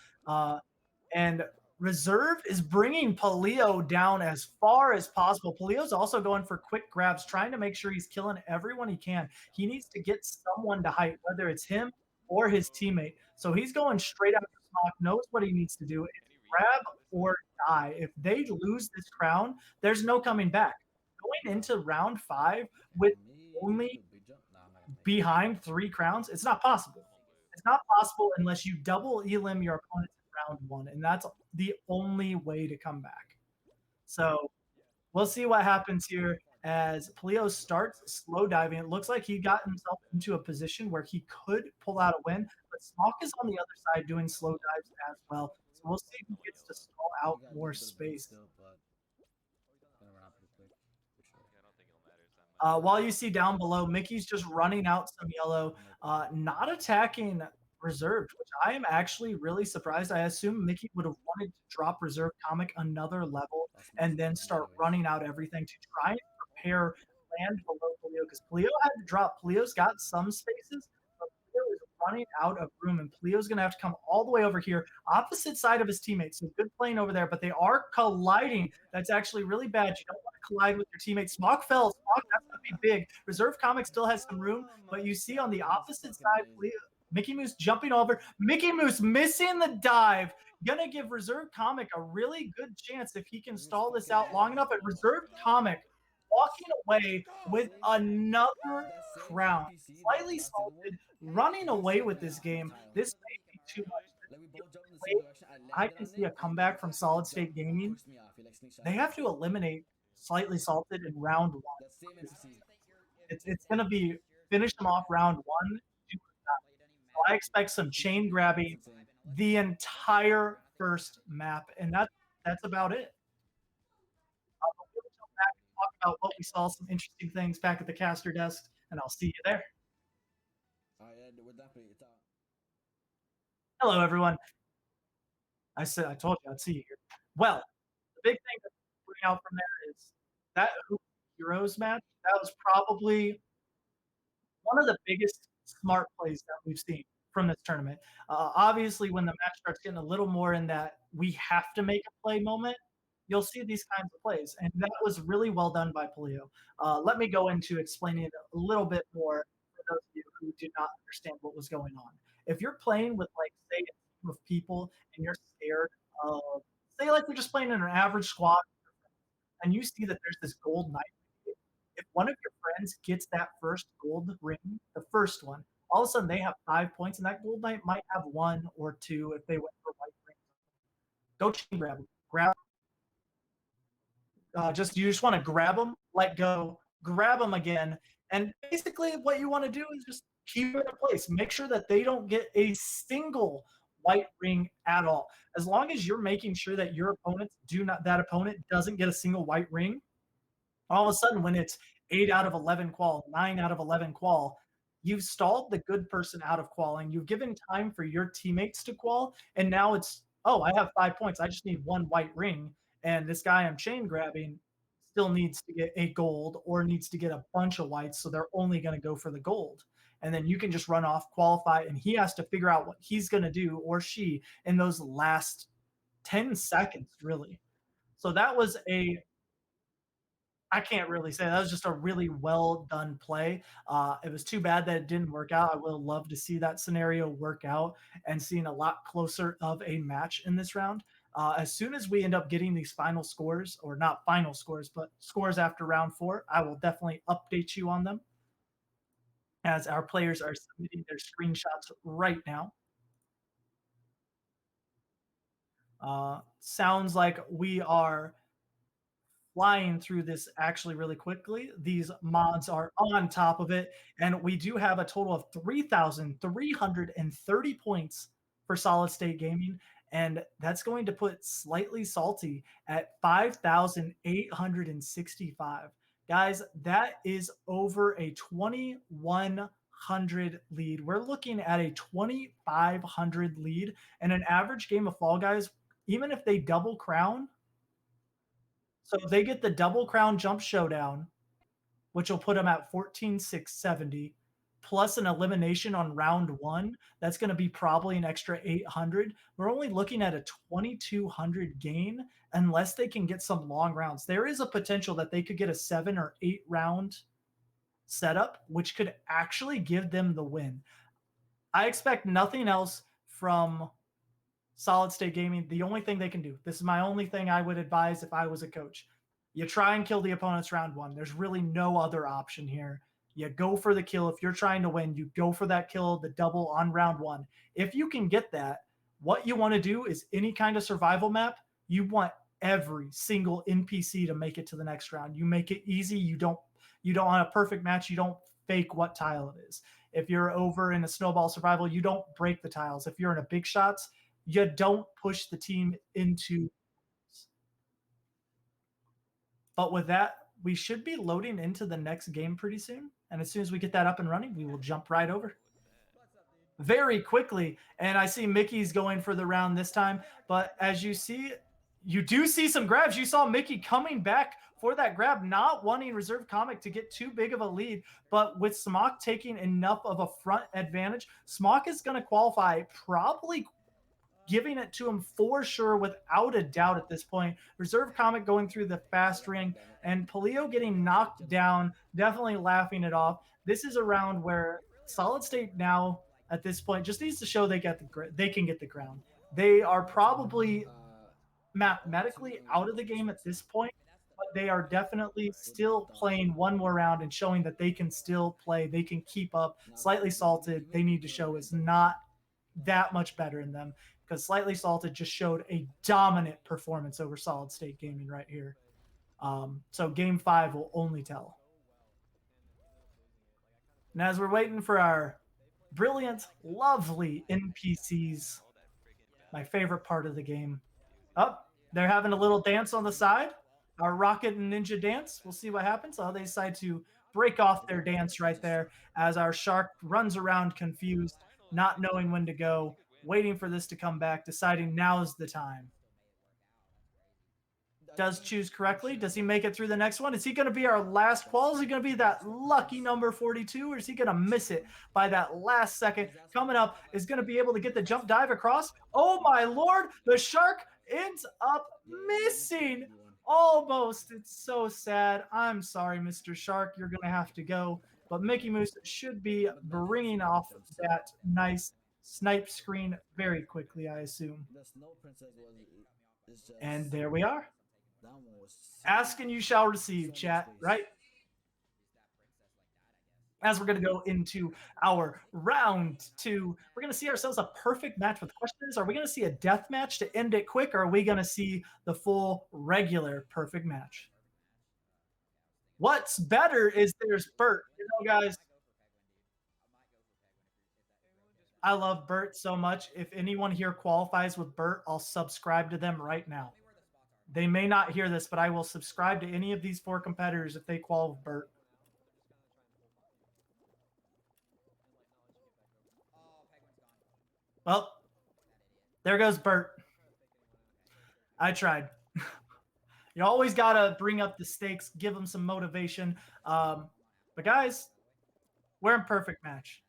S1: And Reserve is bringing Paleo down as far as possible. Paleo's also going for quick grabs, trying to make sure he's killing everyone he can. He needs to get someone to height, whether it's him or his teammate. So he's going straight after Smock, knows what he needs to do. It's grab or die. If they lose this crown, there's no coming back. Going into round 5 with only behind 3 crowns, it's not possible. It's not possible unless you double elim your opponent in round 1, and that's the only way to come back. So we'll see what happens here. as Plio starts slow diving. It looks like he got himself into a position where he could pull out a win, but Smock is on the other side doing slow dives as well. So we'll see who gets to stall out
S5: You got a
S1: more
S5: little bit of boost
S1: space.
S5: still, but gonna run out pretty quick, for sure.
S2: Yeah, I don't think it'll matter that much.
S1: While you see down below, Mickey's just running out some yellow, not attacking reserved, which I am actually really surprised. I assume Mickey would have wanted to drop reserve comic another level
S5: That's
S1: and
S5: not
S1: then
S5: fun
S1: start
S5: anyways.
S1: running out everything to try and prepare land below Plio, because Plio had to drop. Plio's got some spaces, but Plio is running out of room, and Plio's going to have to come all the way over here, opposite side of his teammates. So good playing over there, but they are colliding. That's actually really bad. You don't want to collide with your teammates. Smock fell. Smock, that's going to be big. Reserve comic still has some room, but you see on the opposite side, Plio, Mickey Moose jumping over. Mickey Moose missing the dive. Gonna give Reserve Comic a really good chance if he can stall this out long enough. And Reserve Comic walking away with another crown. Slightly salted, running away with this game. This may be too much. I can see a comeback from Solid State Gaming. They have to eliminate Slightly Salted in round one. It's going to be finish them off round one. So I expect some chain grabbing the entire first map, and that's about it. We'll come back and talk about what we saw, some interesting things back at the caster desk, and I'll see you there.
S5: Alright, yeah, we're definitely it's
S1: Hello, everyone. I told you I'd see you here. Well, the big thing that's coming out from there is that Heroes match. That was probably one of the biggest smart plays that we've seen from this tournament. Obviously, when the match starts getting a little more in that we have to make a play moment, you'll see these kinds of plays, and that was really well done by Polio. Let me go into explaining it a little bit more for those of you who did not understand what was going on. If you're playing with, like, say, a team of people and you're scared of, say, like you're just playing in an average squad, and you see that there's this gold knight. If one of your friends gets that first gold ring, the first one, all of a sudden they have 5 points, and that gold knight might have 1 or 2 if they went for white ring. Go chain grab them. You just want to grab them, let go, grab them again, and basically what you want to do is just keep it in place. Make sure that they don't get a single white ring at all. As long as you're making sure that that opponent doesn't get a single white ring, all of a sudden when it's 8 out of 11 qual, 9 out of 11 qual, you've stalled the good person out of qualing. You've given time for your teammates to qual, and now it's, oh, I have 5 points. I just need 1 white ring, and this guy I'm chain grabbing still needs to get a gold or needs to get a bunch of whites, so they're only going to go for the gold. And then you can just run off, qualify, and he has to figure out what he's going to do, or she, in those last 10 seconds, really. So that was I can't really say. That was just a really well done play. It was too bad that it didn't work out. I would love to see that scenario work out and seeing a lot closer of a match in this round. As soon as we end up getting these final scores, or not final scores, but scores after round 4, I will definitely update you on them as our players are submitting their screenshots right now. Sounds like we are flying through this actually really quickly. These mods are on top of it, and we do have a total of 3,330 points for Solid State Gaming, and that's going to put Slightly Salty at 5,865. Guys, that is over a 2,100 lead. We're looking at a 2,500 lead, and an average game of Fall Guys, even if they double crown, so they get the double crown jump showdown, which will put them at 14,670, plus an elimination on round 1. That's going to be probably an extra 800. We're only looking at a 2,200 gain unless they can get some long rounds. There is a potential that they could get a 7 or 8 round setup, which could actually give them the win. I expect nothing else from Solid State Gaming. The only thing they can do, this is my only thing I would advise if I was a coach. You try and kill the opponent's round 1. There's really no other option here. You go for the kill. If you're trying to win, you go for that kill, the double on round 1. If you can get that, what you want to do is any kind of survival map, you want every single NPC to make it to the next round. You make it easy. You don't on a perfect match, you don't fake what tile it is. If you're over in a snowball survival, you don't break the tiles. If you're in a big shots, you don't push the team into. But with that, we should be loading into the next game pretty soon. And as soon as we get that up and running, we will jump right over very quickly. And I see Mickey's going for the round this time. But as you see, you do see some grabs. You saw Mickey coming back for that grab, not wanting Reserve Comic to get too big of a lead. But with Smock taking enough of a front advantage, Smock is going to qualify, probably giving it to him for sure without a doubt at this point. Reserve Comic going through the fast ring, and Palio getting knocked down, definitely laughing it off. This is a round where Solid State now at this point just needs to show they can get the crown. They are probably mathematically out of the game at this point, but they are definitely still playing one more round and showing that they can still play. They can keep up. Slightly Salted, they need to show is not that much better than them, because Slightly Salted just showed a dominant performance over Solid State Gaming right here. So game 5 will only tell. And as we're waiting for our brilliant, lovely NPCs, my favorite part of the game. Oh, they're having a little dance on the side. Our Rocket and Ninja dance. We'll see what happens. Oh, they decide to break off their dance right there as our Shark runs around confused, not knowing when to go, waiting for this to come back, deciding now's the time. Does choose correctly. Does he make it through the next one? Is he going to be our last qual? Is he going to be that lucky number 42, or is he going to miss it by that last second? Coming up is going to be able to get the jump dive across. Oh my Lord, the Shark ends up missing almost. It's so sad. I'm sorry, Mr. Shark. You're going to have to go. But Mickey Moose should be bringing off that nice snipe screen very quickly, I assume. And there we are. Ask and you shall receive, chat, right? As we're going to go into our round 2, we're going to see ourselves a perfect match with questions. Are we going to see a death match to end it quick, or are we going to see the full regular perfect match? What's better is there's Bert. You know, guys, I love Bert so much. If anyone here qualifies with Bert, I'll subscribe to them right now. They may not hear this, but I will subscribe to any of these 4 competitors if they qual with Bert. Well, there goes Bert. I tried. You always got to bring up the stakes, give them some motivation. But guys, we're in perfect match.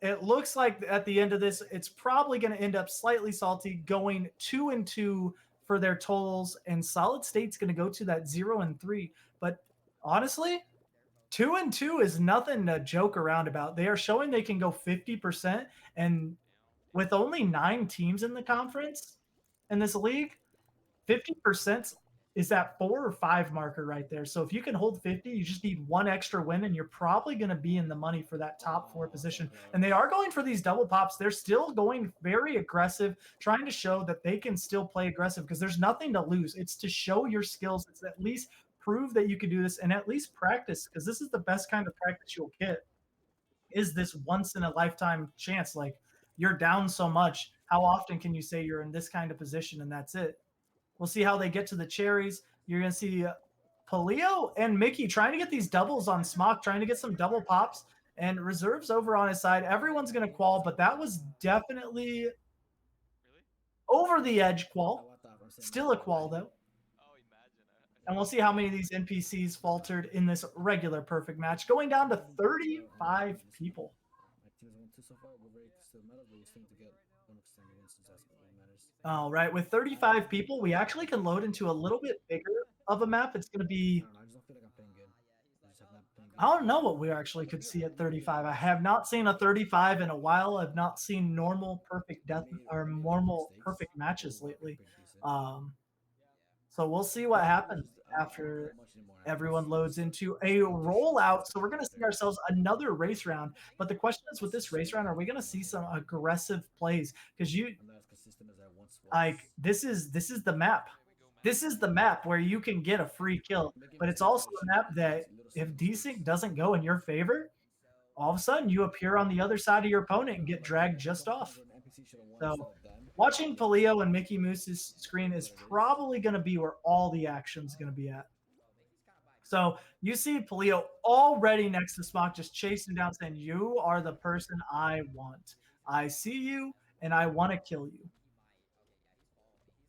S1: It looks like at the end of this, it's probably going to end up Slightly Salty going 2-2 for their totals, and Solid State's going to go to that 0-3. But honestly, 2-2 is nothing to joke around about. They are showing they can go 50%, and with only 9 teams in the conference in this league, 50% is that 4 or 5 marker right there. So if you can hold 50, you just need 1 extra win, and you're probably going to be in the money for that top 4 position. And they are going for these double pops. They're still going very aggressive, trying to show that they can still play aggressive, because there's nothing to lose. It's to show your skills. It's at least prove that you can do this, and at least practice, because this is the best kind of practice you'll get, is this once in a lifetime chance. Like, you're down so much. How often can you say you're in this kind of position and that's it? We'll see how they get to the cherries. You're going to see Palio and Mickey trying to get these doubles on Smock, trying to get some double pops, and Reserve's over on his side. Everyone's going to qual, but that was definitely over the edge qual. Still a qual, though. And we'll see how many of these NPCs faltered in this regular perfect match, going down to 35 people. All right, with 35 people, we actually can load into a little bit bigger of a map. It's going to be, I don't know what we actually could see at 35. I have not seen a 35 in a while. I've not seen normal perfect death or normal perfect matches lately. So we'll see what happens after everyone loads into a rollout. So we're going to see ourselves another race round. But the question is, with this race round, are we going to see some aggressive plays? Because this is the map. this is the map where you can get a free kill, but it's also a map that if desync doesn't go in your favor, all of a sudden you appear on the other side of your opponent and get dragged just off. So watching Paleo and Mickey Moose's screen is probably going to be where all the action's going to be at. So you see Paleo already next to Smock, just chasing down, saying, "You are the person I want. I see you, and I want to kill you."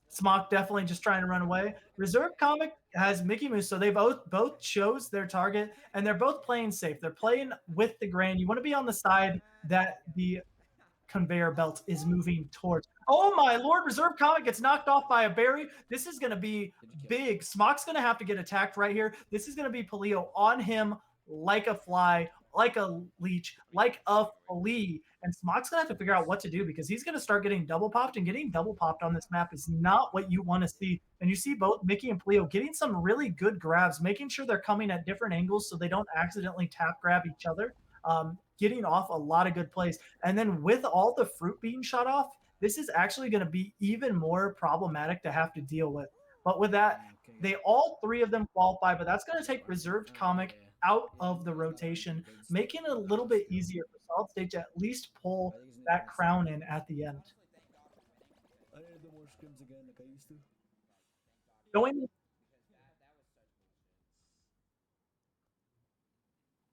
S1: Smock definitely just trying to run away. Reserve Comic has Mickey Moose, so they both chose their target, and they're both playing safe. They're playing with the grain. You want to be on the side that the conveyor belt is moving towards. Oh my lord, Reserve Comic gets knocked off by a berry. This is going to be big. Smock's going to have to get attacked right here. This is going to be Paleo on him like a fly, like a leech, like a flea. And Smock's going to have to figure out what to do because he's going to start getting double popped, and getting double popped on this map is not what you want to see. And you see both Mickey and Paleo getting some really good grabs, making sure they're coming at different angles so they don't accidentally tap grab each other. Getting off a lot of good plays. And then with all the fruit being shot off, this is actually going to be even more problematic to have to deal with. But with that, they all three of them qualify, but that's going to take Reserved Comic out of the rotation, making it a little bit easier for Solid State to at least pull that crown in at the end. Going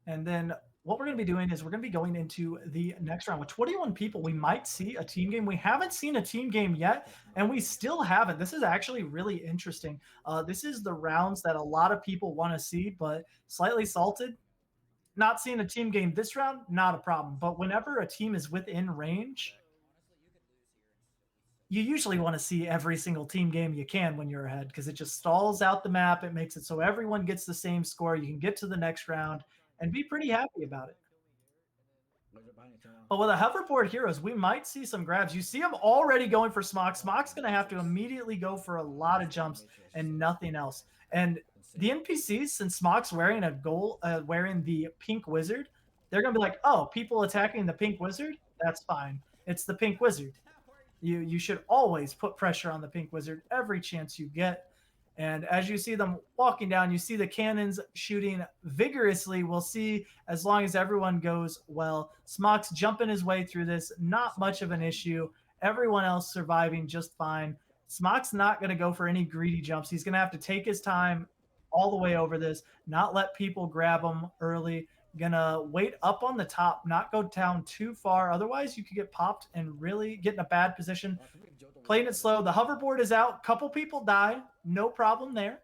S1: and then what we're going to be doing is we're going to be going into the next round with 21 people. We might see a team game. We haven't seen a team game yet, and we still haven't. This is actually really interesting. This is the rounds that a lot of people want to see, but Slightly Salted, not seeing a team game this round, not a problem. But whenever a team is within range, you usually want to see every single team game you can when you're ahead because it just stalls out the map. It makes it so everyone gets the same score. You can get to the next round and be pretty happy about it. But with the hoverboard heroes, we might see some grabs. You see them already going for Smock. Smock's going to have to immediately go for a lot of jumps and nothing else. And the NPCs, since Smock's wearing wearing the pink wizard, they're going to be like, oh, people attacking the pink wizard? That's fine. It's the pink wizard. You should always put pressure on the pink wizard every chance you get. And as you see them walking down, you see the cannons shooting vigorously. We'll see as long as everyone goes well. Smock's jumping his way through this. Not much of an issue. Everyone else surviving just fine. Smock's not going to go for any greedy jumps. He's going to have to take his time all the way over this, not let people grab him early. Going to wait up on the top, not go down too far. Otherwise, you could get popped and really get in a bad position. Playing it slow. The hoverboard is out. Couple people die. No problem there.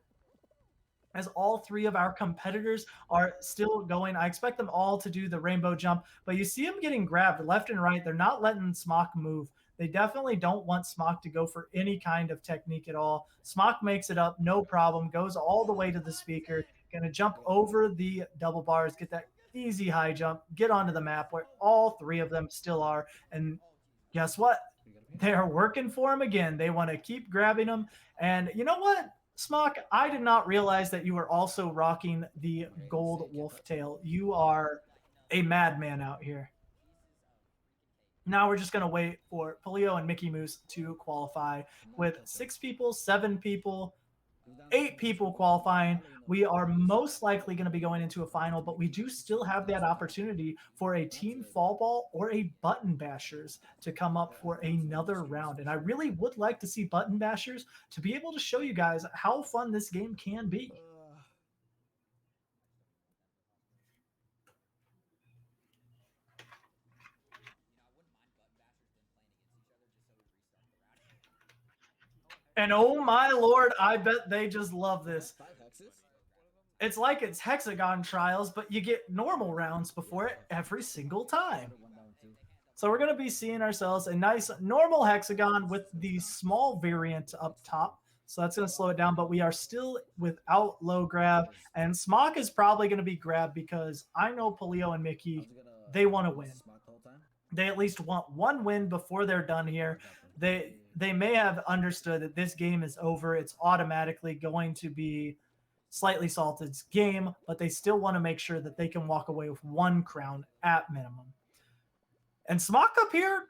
S1: As all three of our competitors are still going. I expect them all to do the rainbow jump, but you see them getting grabbed left and right. They're not letting Smock move. They definitely don't want Smock to go for any kind of technique at all. Smock makes it up, no problem. Goes all the way to the speaker. Going to jump over the double bars, get that easy high jump, get onto the map where all three of them still are. And guess what? They are working for him again. They want to keep grabbing him. And you know what, Smock? I did not realize that you were also rocking the gold wolf tail. You are a madman out here. Now we're just going to wait for Paleo and Mickey Moose to qualify with 6 people, 7 people, 8 people qualifying. We are most likely going to be going into a final, but we do still have that opportunity for a team fall ball or a button bashers to come up for another round. And I really would like to see button bashers to be able to show you guys how fun this game can be. And oh my lord, I bet they just love this. It's like it's Hexagon Trials, but you get normal rounds before it every single time. So we're going to be seeing ourselves a nice normal Hexagon with the small variant up top. So that's going to slow it down, but we are still without low grab. And Smock is probably going to be grabbed because I know Paleo and Mickey, they want to win. They at least want one win before they're done here. They may have understood that this game is over. It's automatically going to be Slightly Salted's game, but they still want to make sure that they can walk away with one crown at minimum. And Smock up here,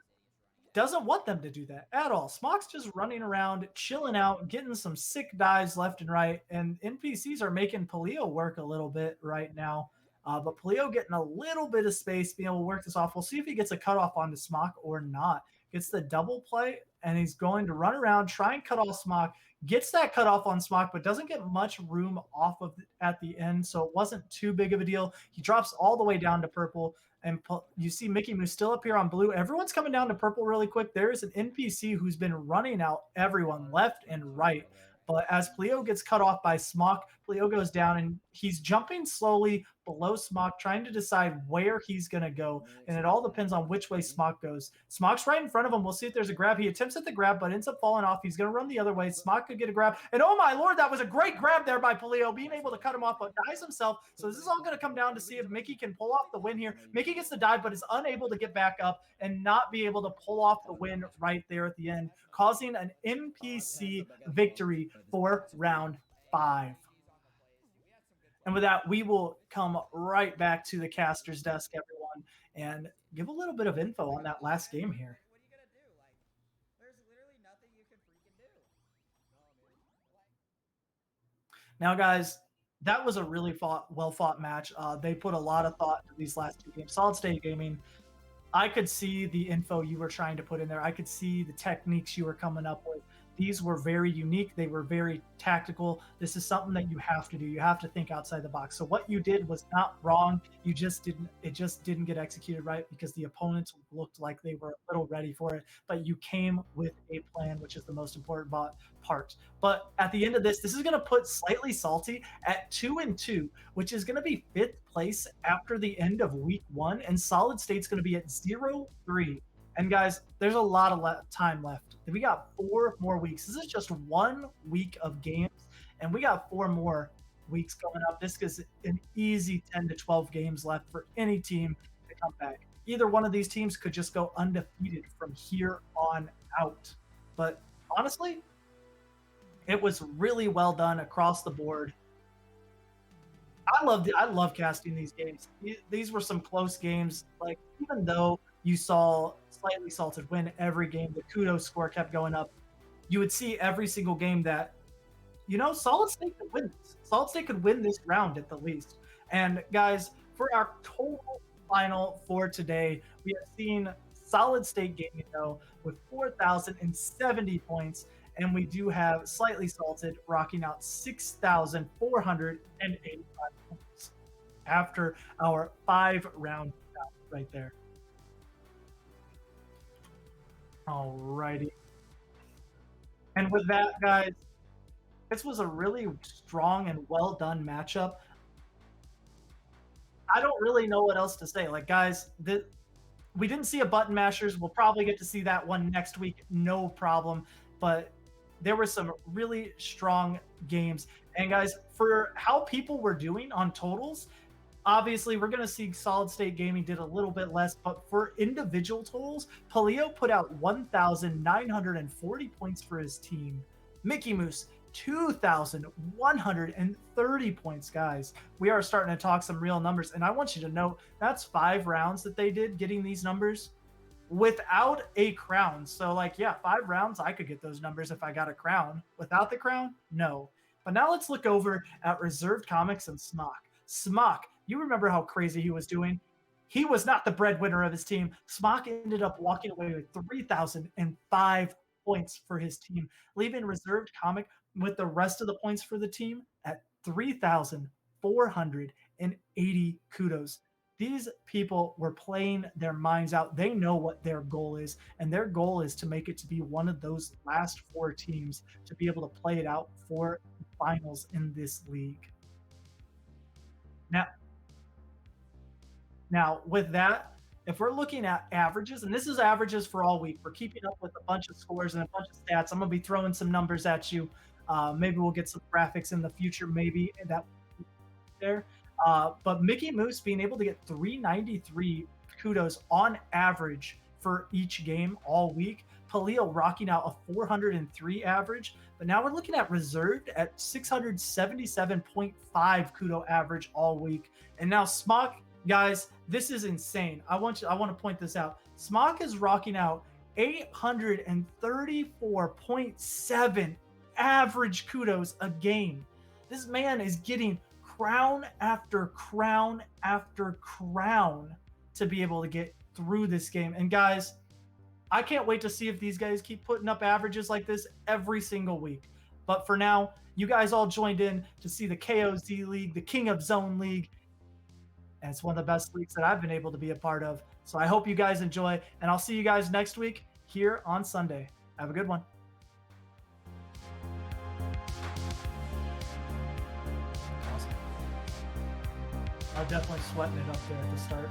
S1: doesn't want them to do that at all. Smock's just running around, chilling out, getting some sick dives left and right, and NPCs are making Paleo work a little bit right now. But Paleo getting a little bit of space, being able to work this off. We'll see if he gets a cutoff onto Smock or not. Gets the double play, and he's going to run around, try and cut off Smock. Gets that cutoff on Smock, but doesn't get much room off of at the end, so it wasn't too big of a deal. He drops all the way down to purple, and you see Mickey Moose still up here on blue. Everyone's coming down to purple really quick. There is an NPC who's been running out everyone left and right. But as Pleo gets cut off by Smock, Pleo goes down, and he's jumping slowly below Smock, trying to decide where he's going to go. And it all depends on which way Smock goes. Smock's right in front of him. We'll see if there's a grab. He attempts at the grab, but ends up falling off. He's going to run the other way. Smock could get a grab. And oh my Lord, that was a great grab there by Pleo, being able to cut him off, but dies himself. So this is all going to come down to see if Mickey can pull off the win here. Mickey gets the dive, but is unable to get back up and not be able to pull off the win right there at the end, causing an NPC victory for round 5. And with that, we will come right back to the caster's desk, everyone, and give a little bit of info on that last game here.
S3: What are you gonna do? Like, there's literally nothing you can freaking do.
S1: Now, guys, that was a really well-fought match. They put a lot of thought into these last 2 games. Solid State Gaming, I could see the info you were trying to put in there. I could see the techniques you were coming up with. These were very unique. They were very tactical. This is something that you have to do. You have to think outside the box. So what you did was not wrong. It just didn't get executed right because the opponents looked like they were a little ready for it. But you came with a plan, which is the most important part. But at the end of this is going to put Slightly Salty at 2-2, which is going to be 5th place after the end of week 1. And Solid State's going to be at 0-3. And guys, there's a lot of time left. We got 4 more weeks. This is just 1 week of games, and we got 4 more weeks coming up. This is an easy 10 to 12 games left for any team to come back. Either one of these teams could just go undefeated from here on out. But honestly, it was really well done across the board. I love casting these games. These were some close games. Like, even though you saw Slightly Salted win every game, the kudos score kept going up, you would see every single game that, Solid State could win this. Solid State could win this round at the least. And guys, for our total final for today, we have seen Solid State Gaming though with 4,070 points, and we do have Slightly Salted rocking out 6,485 points after our 5-round bout right there. Alrighty. And with that, guys, this was a really strong and well done matchup. I don't really know what else to say. Like, guys, we didn't see a button mashers. We'll probably get to see that one next week, no problem. But there were some really strong games. And guys, for how people were doing on totals, obviously, we're going to see Solid State Gaming did a little bit less, but for individual totals, Paleo put out 1,940 points for his team. Mickey Moose, 2,130 points, guys. We are starting to talk some real numbers, and I want you to know that's 5 rounds that they did getting these numbers without a crown. So, 5 rounds, I could get those numbers if I got a crown. Without the crown, no. But now let's look over at Reserved Comics and Smock. Smock, you remember how crazy he was doing? He was not the breadwinner of his team. Smock ended up walking away with 3,005 points for his team, leaving Reserved Comic with the rest of the points for the team at 3,480 kudos. These people were playing their minds out. They know what their goal is, and their goal is to make it to be one of those last 4 teams to be able to play it out for the finals in this league. Now, with that, if we're looking at averages, and this is averages for all week, we're keeping up with a bunch of scores and a bunch of stats. I'm going to be throwing some numbers at you. Maybe we'll get some graphics in the future, maybe that there. But Mickey Moose being able to get 393 kudos on average for each game all week. Paleo rocking out a 403 average. But now we're looking at Reserved at 677.5 kudo average all week. And now Smock, guys, this is insane. I want to point this out. Smock is rocking out 834.7 average kudos a game. This man is getting crown after crown after crown to be able to get through this game. And guys, I can't wait to see if these guys keep putting up averages like this every single week. But for now, you guys all joined in to see the KOZ League, the King of Zone League. And it's one of the best leagues that I've been able to be a part of. So I hope you guys enjoy, and I'll see you guys next week here on Sunday. Have a good one. Awesome. I'm definitely sweating it up there at the start.